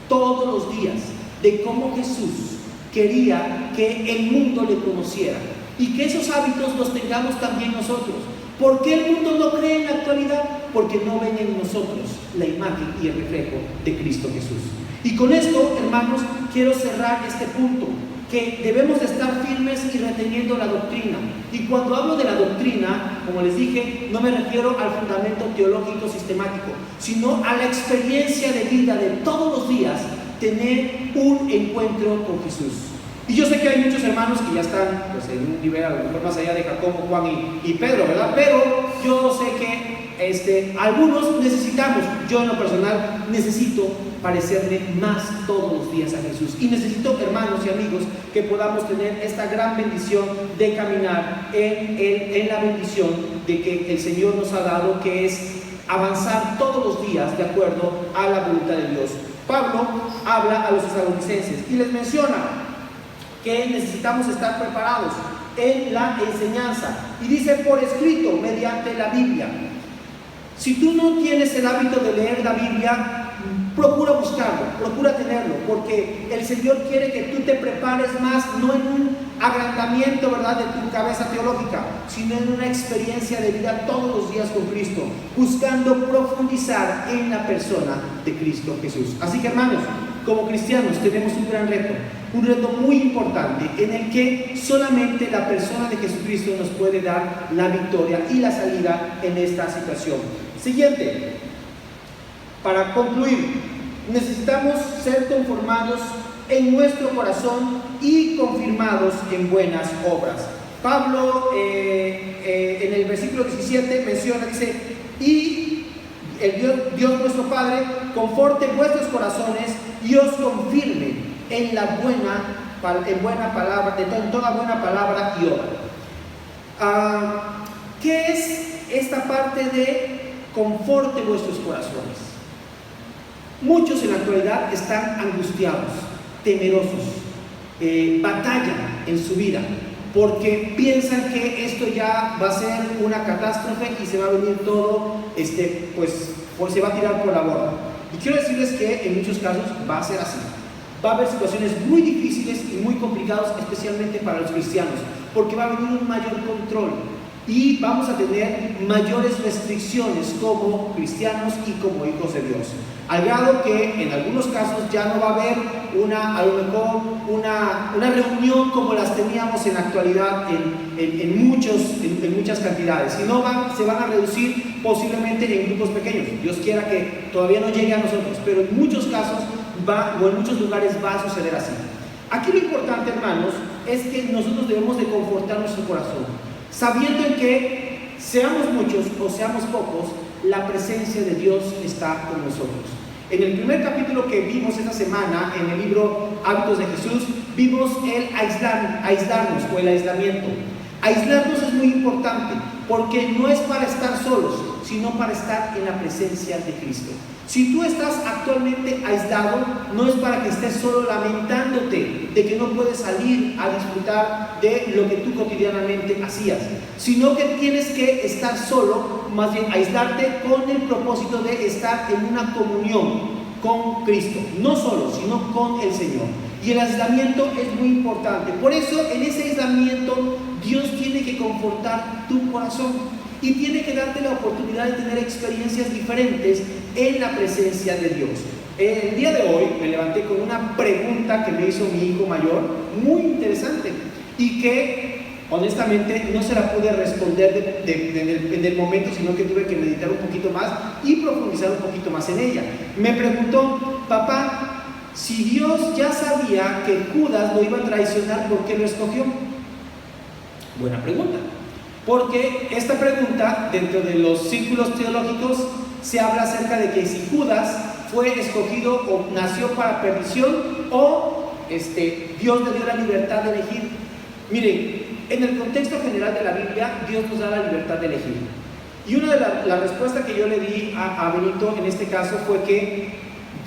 todos los días de cómo Jesús quería que el mundo le conociera, y que esos hábitos los tengamos también nosotros. ¿Por qué el mundo no cree en la actualidad? Porque no ven en nosotros la imagen y el reflejo de Cristo Jesús. Y con esto, hermanos, quiero cerrar este punto, que debemos de estar firmes y reteniendo la doctrina. Y cuando hablo de la doctrina, como les dije, no me refiero al fundamento teológico sistemático, sino a la experiencia de vida de todos los días, tener un encuentro con Jesús. Y yo sé que hay muchos hermanos que ya están pues, en un nivel a lo mejor más allá de Jacobo, Juan y Pedro, ¿verdad? Pero yo sé que algunos necesitamos, yo en lo personal necesito parecerme más todos los días a Jesús. Y necesito, hermanos y amigos, que podamos tener esta gran bendición de caminar en la bendición de que el Señor nos ha dado, que es avanzar todos los días de acuerdo a la voluntad de Dios. Pablo habla a los tesalonicenses y les menciona que necesitamos estar preparados en la enseñanza. Y dice, por escrito, mediante la Biblia. Si tú no tienes el hábito de leer la Biblia, procura buscarlo, procura tenerlo, porque el Señor quiere que tú te prepares más, no en un agrandamiento, ¿verdad?, de tu cabeza teológica, sino en una experiencia de vida todos los días con Cristo, buscando profundizar en la persona de Cristo Jesús. Así que, hermanos, como cristianos tenemos un gran reto, un reto muy importante, en el que solamente la persona de Jesucristo nos puede dar la victoria y la salida en esta situación. Siguiente, para concluir, necesitamos ser conformados en nuestro corazón y confirmados en buenas obras. Pablo en el versículo 17 menciona, dice, y el Dios nuestro Padre conforte vuestros corazones y os confirme en toda buena palabra y obra. ¿Qué es esta parte de conforte vuestros corazones? Muchos en la actualidad están angustiados, temerosos, batallan en su vida porque piensan que esto ya va a ser una catástrofe y se va a venir todo, pues se va a tirar por la borda. Y quiero decirles que en muchos casos va a ser así. Va a haber situaciones muy difíciles y muy complicadas, especialmente para los cristianos, porque va a venir un mayor control y vamos a tener mayores restricciones como cristianos y como hijos de Dios, al grado que en algunos casos ya no va a haber a lo mejor una reunión como las teníamos en la actualidad en muchas cantidades, sino se van a reducir posiblemente en grupos pequeños. Dios quiera que todavía no llegue a nosotros, pero en muchos casos o en muchos lugares va a suceder así. Aquí lo importante, hermanos, es que nosotros debemos de confortar nuestro corazón, sabiendo en que seamos muchos o seamos pocos, la presencia de Dios está con nosotros. En el primer capítulo que vimos esta semana, en el libro Hábitos de Jesús, vimos el aislarnos o el aislamiento. Aislarnos es muy importante porque no es para estar solos, sino para estar en la presencia de Cristo. Si tú estás actualmente aislado, no es para que estés solo lamentándote de que no puedes salir a disfrutar de lo que tú cotidianamente hacías, sino que tienes que estar solo, más bien aislarte con el propósito de estar en una comunión con Cristo, no solo, sino con el Señor. Y el aislamiento es muy importante. Por eso en ese aislamiento Dios tiene que confortar tu corazón y tiene que darte la oportunidad de tener experiencias diferentes en la presencia de Dios. El día de hoy me levanté con una pregunta que me hizo mi hijo mayor, muy interesante, y que honestamente no se la pude responder en el momento, sino que tuve que meditar un poquito más y profundizar un poquito más en ella. Me preguntó: papá, si Dios ya sabía que Judas lo iba a traicionar, ¿por qué lo escogió? Buena pregunta. Porque esta pregunta, dentro de los círculos teológicos, se habla acerca de que si Judas fue escogido o nació para perdición o Dios le dio la libertad de elegir. Miren, en el contexto general de la Biblia, Dios nos da la libertad de elegir. Y una de las respuestas que yo le di a Benito en este caso fue que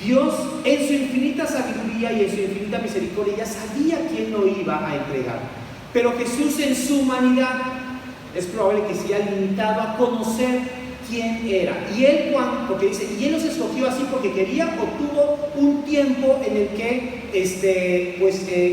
Dios, en su infinita sabiduría y en su infinita misericordia, ya sabía quién lo iba a entregar. Pero Jesús, en su humanidad, es probable que se haya limitado a conocer quién era. Y él, porque dice, y él los escogió así porque quería o tuvo un tiempo en el que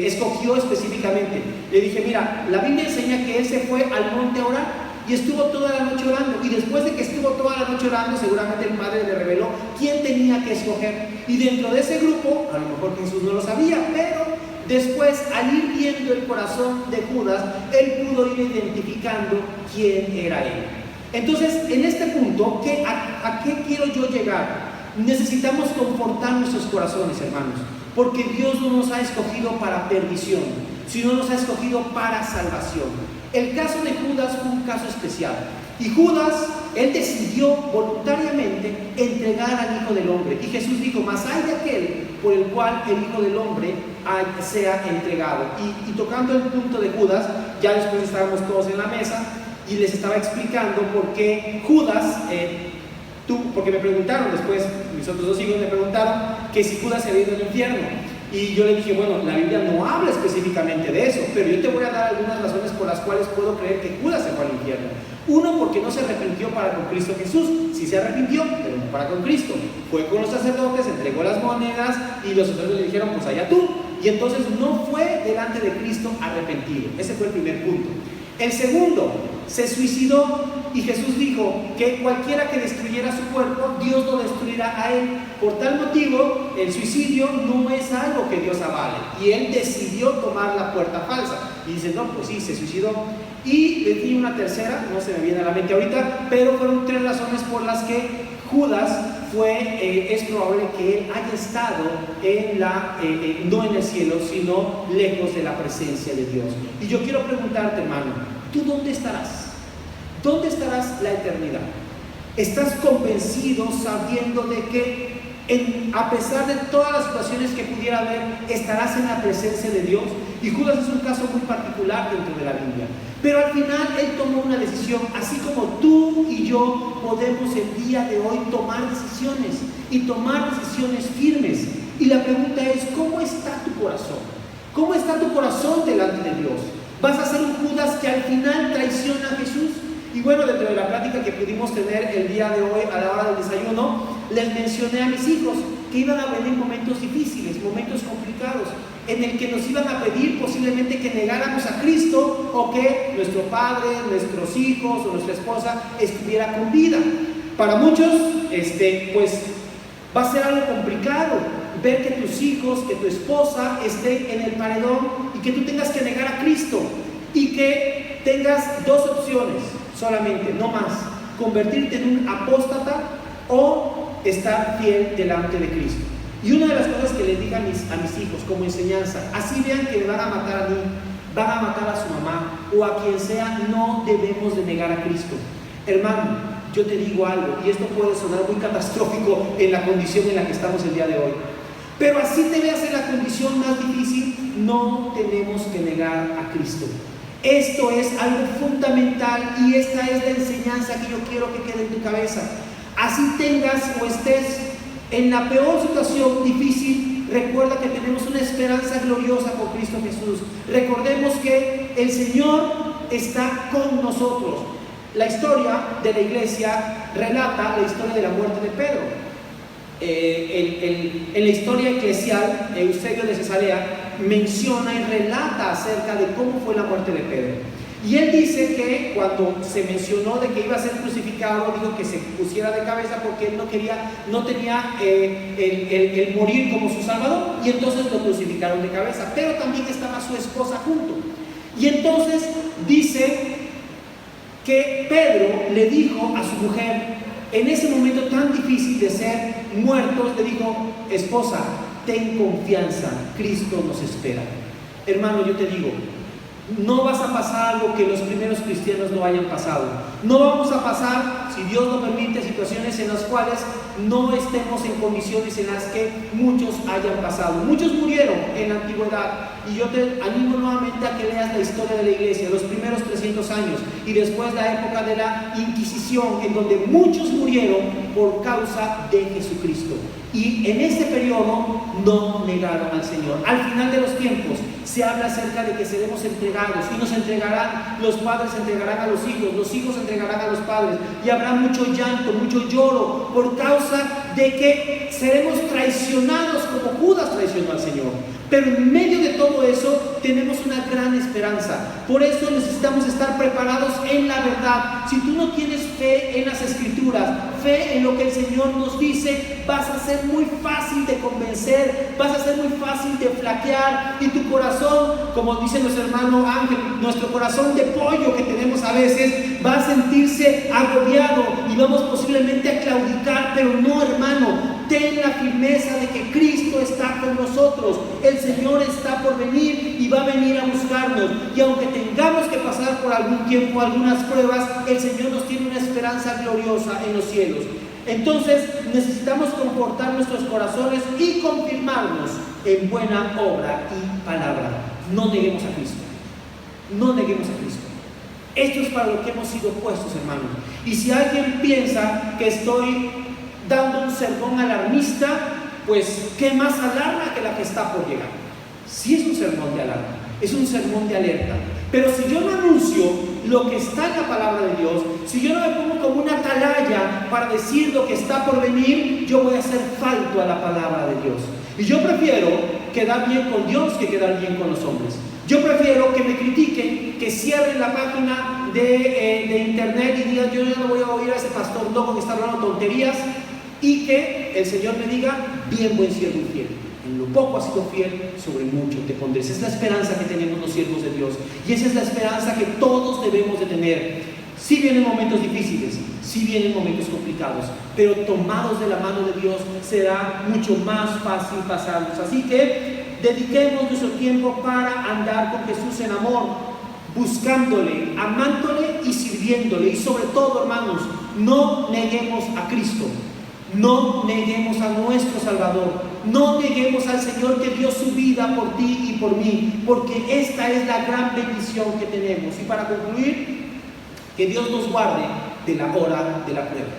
escogió específicamente. Le dije: mira, la Biblia enseña que él se fue al monte a orar y estuvo toda la noche orando. Y después de que estuvo toda la noche orando, seguramente el Padre le reveló quién tenía que escoger. Y dentro de ese grupo, a lo mejor Jesús no lo sabía, pero después, al ir viendo el corazón de Judas, él pudo ir identificando quién era él. Entonces, en este punto, ¿a qué quiero yo llegar? Necesitamos confortar nuestros corazones, hermanos, porque Dios no nos ha escogido para perdición, sino nos ha escogido para salvación. El caso de Judas fue un caso especial. Y Judas, él decidió voluntariamente entregar al Hijo del Hombre. Y Jesús dijo: mas hay de aquel por el cual el Hijo del Hombre sea entregado. Y tocando el punto de Judas, ya después estábamos todos en la mesa y les estaba explicando por qué Judas, porque me preguntaron después, mis otros dos hijos me preguntaron que si Judas se había ido al infierno. Y yo le dije: bueno, la Biblia no habla específicamente de eso, pero yo te voy a dar algunas razones por las cuales puedo creer que Judas se fue al infierno. Uno, porque no se arrepintió para con Cristo Jesús. Sí se arrepintió, pero no para con Cristo. Fue con los sacerdotes, entregó las monedas y los sacerdotes le dijeron: pues allá tú. Y entonces no fue delante de Cristo arrepentido. Ese fue el primer punto. El segundo, se suicidó, y Jesús dijo que cualquiera que destruyera su cuerpo, Dios lo destruirá a él. Por tal motivo, el suicidio no es algo que Dios avale, y él decidió tomar la puerta falsa. Y dice: no, pues sí, se suicidó. Y le di una tercera, no se me viene a la mente ahorita, pero fueron tres razones por las que Judas es probable que él haya estado no en el cielo, sino lejos de la presencia de Dios. Y yo quiero preguntarte, hermano, ¿tú dónde estarás? ¿Dónde estarás la eternidad? ¿Estás convencido sabiendo de que a pesar de todas las situaciones que pudiera haber, estarás en la presencia de Dios? Y Judas es un caso muy particular dentro de la Biblia. Pero al final él tomó una decisión, así como tú y yo podemos el día de hoy tomar decisiones y tomar decisiones firmes. Y la pregunta es, ¿cómo está tu corazón? ¿Cómo está tu corazón delante de Dios? ¿Vas a ser un Judas que al final traiciona a Jesús? Y bueno, dentro de la plática que pudimos tener el día de hoy a la hora del desayuno, les mencioné a mis hijos que iban a venir momentos difíciles, momentos complicados, en el que nos iban a pedir posiblemente que negáramos a Cristo o que nuestro padre, nuestros hijos o nuestra esposa estuviera con vida. Para muchos, pues va a ser algo complicado ver que tus hijos, que tu esposa esté en el paredón y que tú tengas que negar a Cristo y que tengas dos opciones solamente, no más: convertirte en un apóstata o estar fiel delante de Cristo. Y una de las cosas que les digo a mis hijos como enseñanza, así vean que me van a matar a mí, van a matar a su mamá o a quien sea, no debemos de negar a Cristo. Hermano, yo te digo algo, y esto puede sonar muy catastrófico en la condición en la que estamos el día de hoy, pero así te veas en la condición más difícil, no tenemos que negar a Cristo. Esto es algo fundamental y esta es la enseñanza que yo quiero que quede en tu cabeza. Así tengas o estés en la peor situación difícil, recuerda que tenemos una esperanza gloriosa con Cristo Jesús. Recordemos que el Señor está con nosotros. La historia de la iglesia relata la historia de la muerte de Pedro. En la historia eclesial, Eusebio de Cesarea menciona y relata acerca de cómo fue la muerte de Pedro. Y él dice que cuando se mencionó de que iba a ser crucificado, dijo que se pusiera de cabeza porque él no tenía el morir como su salvador, y entonces lo crucificaron de cabeza. Pero también estaba su esposa junto. Y entonces dice que Pedro le dijo a su mujer, en ese momento tan difícil de ser muertos, le dijo: esposa, ten confianza, Cristo nos espera. Hermano, yo te digo, no vas a pasar algo que los primeros cristianos no hayan pasado. No vamos a pasar, si Dios lo permite, situaciones en las cuales no estemos en condiciones en las que muchos hayan pasado. Muchos murieron en la antigüedad, y yo te animo nuevamente a que leas la historia de la iglesia, los primeros 300 años, y después la época de la Inquisición, en donde muchos murieron por causa de Jesucristo. Y en este periodo no negaron al Señor. Al final de los tiempos se habla acerca de que seremos entregados, y nos entregarán, los padres entregarán a los hijos entregarán a los padres, y habrá mucho llanto, mucho lloro, por causa de que seremos traicionados como Judas traicionó al Señor. Pero en medio de todo eso tenemos una gran esperanza. Por eso necesitamos estar preparados en la verdad. Si tú no tienes fe en las Escrituras, fe en lo que el Señor nos dice, vas a ser muy fácil de convencer, vas a ser muy fácil de flaquear, y tu corazón, como dice nuestro hermano Ángel, nuestro corazón de pollo que tenemos a veces, va a sentirse agobiado y vamos posiblemente a claudicar. Pero no, hermano, ten la firmeza de que Cristo está con nosotros. El Señor está por venir y va a venir a buscarnos, y aunque tengamos que pasar por algún tiempo algunas pruebas, el Señor nos tiene una esperanza gloriosa en los cielos. Entonces necesitamos confortar nuestros corazones y confirmarnos en buena obra y palabra. No neguemos a Cristo. No neguemos a Cristo. Esto es para lo que hemos sido puestos, hermanos. Y si alguien piensa que estoy dando un sermón alarmista, pues qué más alarma que la que está por llegar. Sí es un sermón de alarma, es un sermón de alerta. Pero si yo no anuncio lo que está en la palabra de Dios, si yo no me pongo como una atalaya para decir lo que está por venir, yo voy a hacer falto a la palabra de Dios. Y yo prefiero quedar bien con Dios que quedar bien con los hombres. Yo prefiero que me critiquen, que cierren la página de internet y digan: yo ya no voy a oír a ese pastor loco que está hablando tonterías, y que el Señor me diga: bien, buen siervo y fiel, en lo poco has sido fiel, sobre mucho te pondré. Esa es la esperanza que tenemos los siervos de Dios, y esa es la esperanza que todos debemos de tener. Sí vienen momentos difíciles, sí vienen momentos complicados, pero tomados de la mano de Dios será mucho más fácil pasarlos. Así que dediquemos nuestro tiempo para andar con Jesús en amor, buscándole, amándole y sirviéndole. Y sobre todo, hermanos, no neguemos a Cristo, no neguemos a nuestro Salvador, no neguemos al Señor que dio su vida por ti y por mí, porque esta es la gran bendición que tenemos. Y para concluir, que Dios nos guarde de la hora de la prueba.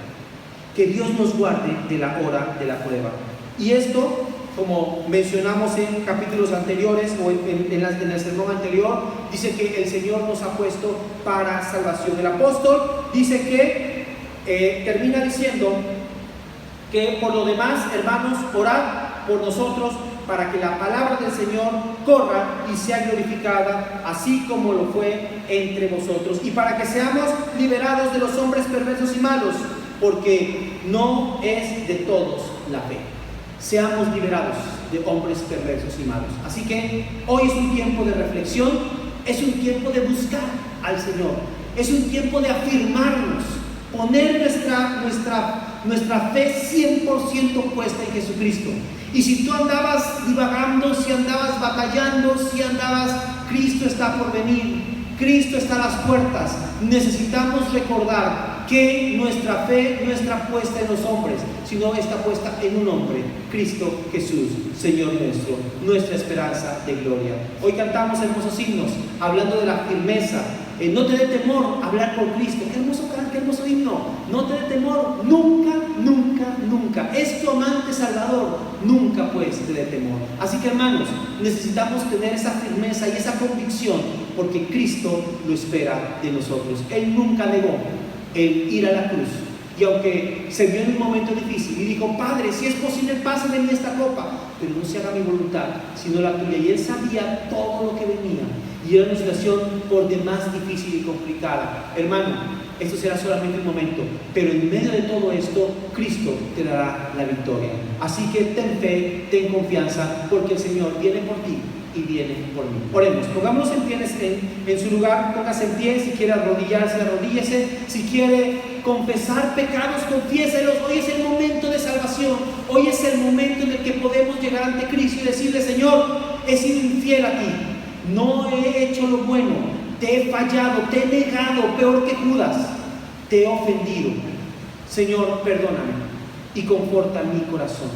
Que Dios nos guarde de la hora de la prueba. Y esto, como mencionamos en capítulos anteriores o en el sermón anterior, dice que el Señor nos ha puesto para salvación. El apóstol dice que, termina diciendo que por lo demás, hermanos, orad por nosotros para que la palabra del Señor corra y sea glorificada, así como lo fue entre vosotros, y para que seamos liberados de los hombres perversos y malos, porque no es de todos la fe. Seamos liberados de hombres perversos y malos. Así que hoy es un tiempo de reflexión, es un tiempo de buscar al Señor, es un tiempo de afirmarnos, poner nuestra fe 100% puesta en Jesucristo. Y si tú andabas divagando, si andabas batallando, si andabas, Cristo está por venir, Cristo está a las puertas. Necesitamos recordar que nuestra fe no está puesta en los hombres, sino está puesta en un hombre, Cristo Jesús, Señor nuestro, nuestra esperanza de gloria. Hoy cantamos hermosos himnos, hablando de la firmeza. No te dé temor hablar con Cristo. Qué hermoso himno. No te dé temor, nunca, nunca, nunca. Es tu amante Salvador, nunca pues te dé temor. Así que, hermanos, necesitamos tener esa firmeza y esa convicción, porque Cristo lo espera de nosotros. Él nunca negó el ir a la cruz. Y aunque se vio en un momento difícil y dijo: Padre, si es posible, pase de mí esta copa, pero no se haga mi voluntad, sino la tuya. Y él sabía todo lo que venía, y era una situación por demás difícil y complicada. Hermano, esto será solamente un momento, pero en medio de todo esto, Cristo te dará la victoria. Así que ten fe, ten confianza, porque el Señor viene por ti y viene por mí. Oremos, pongámonos en pie en su lugar, póngase en pie. Si quiere arrodillarse, arrodíllese. Si quiere confesar pecados, confiéselos. Hoy es el momento de salvación. Hoy es el momento en el que podemos llegar ante Cristo y decirle: Señor, he sido infiel a ti, no he hecho lo bueno, te he fallado, te he negado, peor que Judas, te he ofendido. Señor, perdóname y conforta mi corazón.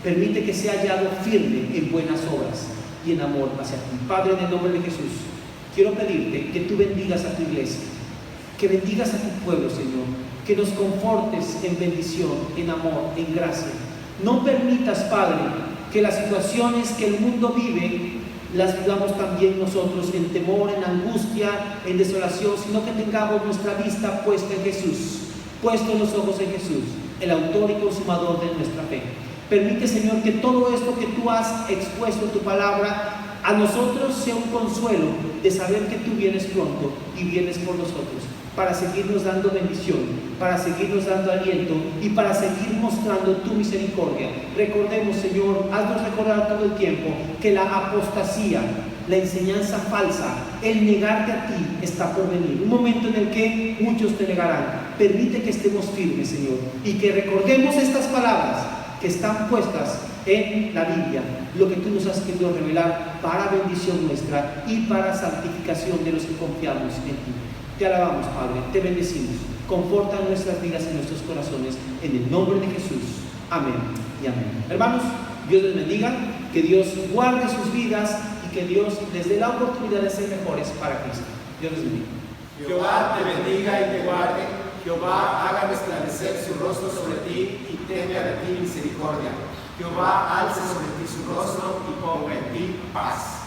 Permite que sea hallado firme en buenas obras y en amor hacia ti. Padre, en el nombre de Jesús, quiero pedirte que tú bendigas a tu iglesia, que bendigas a tu pueblo, Señor, que nos confortes en bendición, en amor, en gracia. No permitas, Padre, que las situaciones que el mundo vive las vivamos también nosotros en temor, en angustia, en desolación, sino que tengamos nuestra vista puesta en Jesús, puestos los ojos en Jesús, el autor y consumador de nuestra fe. Permite, Señor, que todo esto que tú has expuesto en tu palabra a nosotros sea un consuelo de saber que tú vienes pronto y vienes por nosotros, para seguirnos dando bendición, para seguirnos dando aliento y para seguir mostrando tu misericordia. Recordemos, Señor, haznos recordar todo el tiempo que la apostasía, la enseñanza falsa, el negarte a ti está por venir. Un momento en el que muchos te negarán. Permite que estemos firmes, Señor, y que recordemos estas palabras que están puestas en la Biblia, lo que tú nos has querido revelar para bendición nuestra y para santificación de los que confiamos en ti. Te alabamos, Padre, te bendecimos. Conforta nuestras vidas y nuestros corazones en el nombre de Jesús. Amén y amén. Hermanos, Dios les bendiga, que Dios guarde sus vidas y que Dios les dé la oportunidad de ser mejores para Cristo. Dios les bendiga. Jehová te bendiga y te guarde. Jehová haga resplandecer su rostro sobre ti y tenga de ti misericordia. Jehová alce sobre ti su rostro y ponga en ti paz.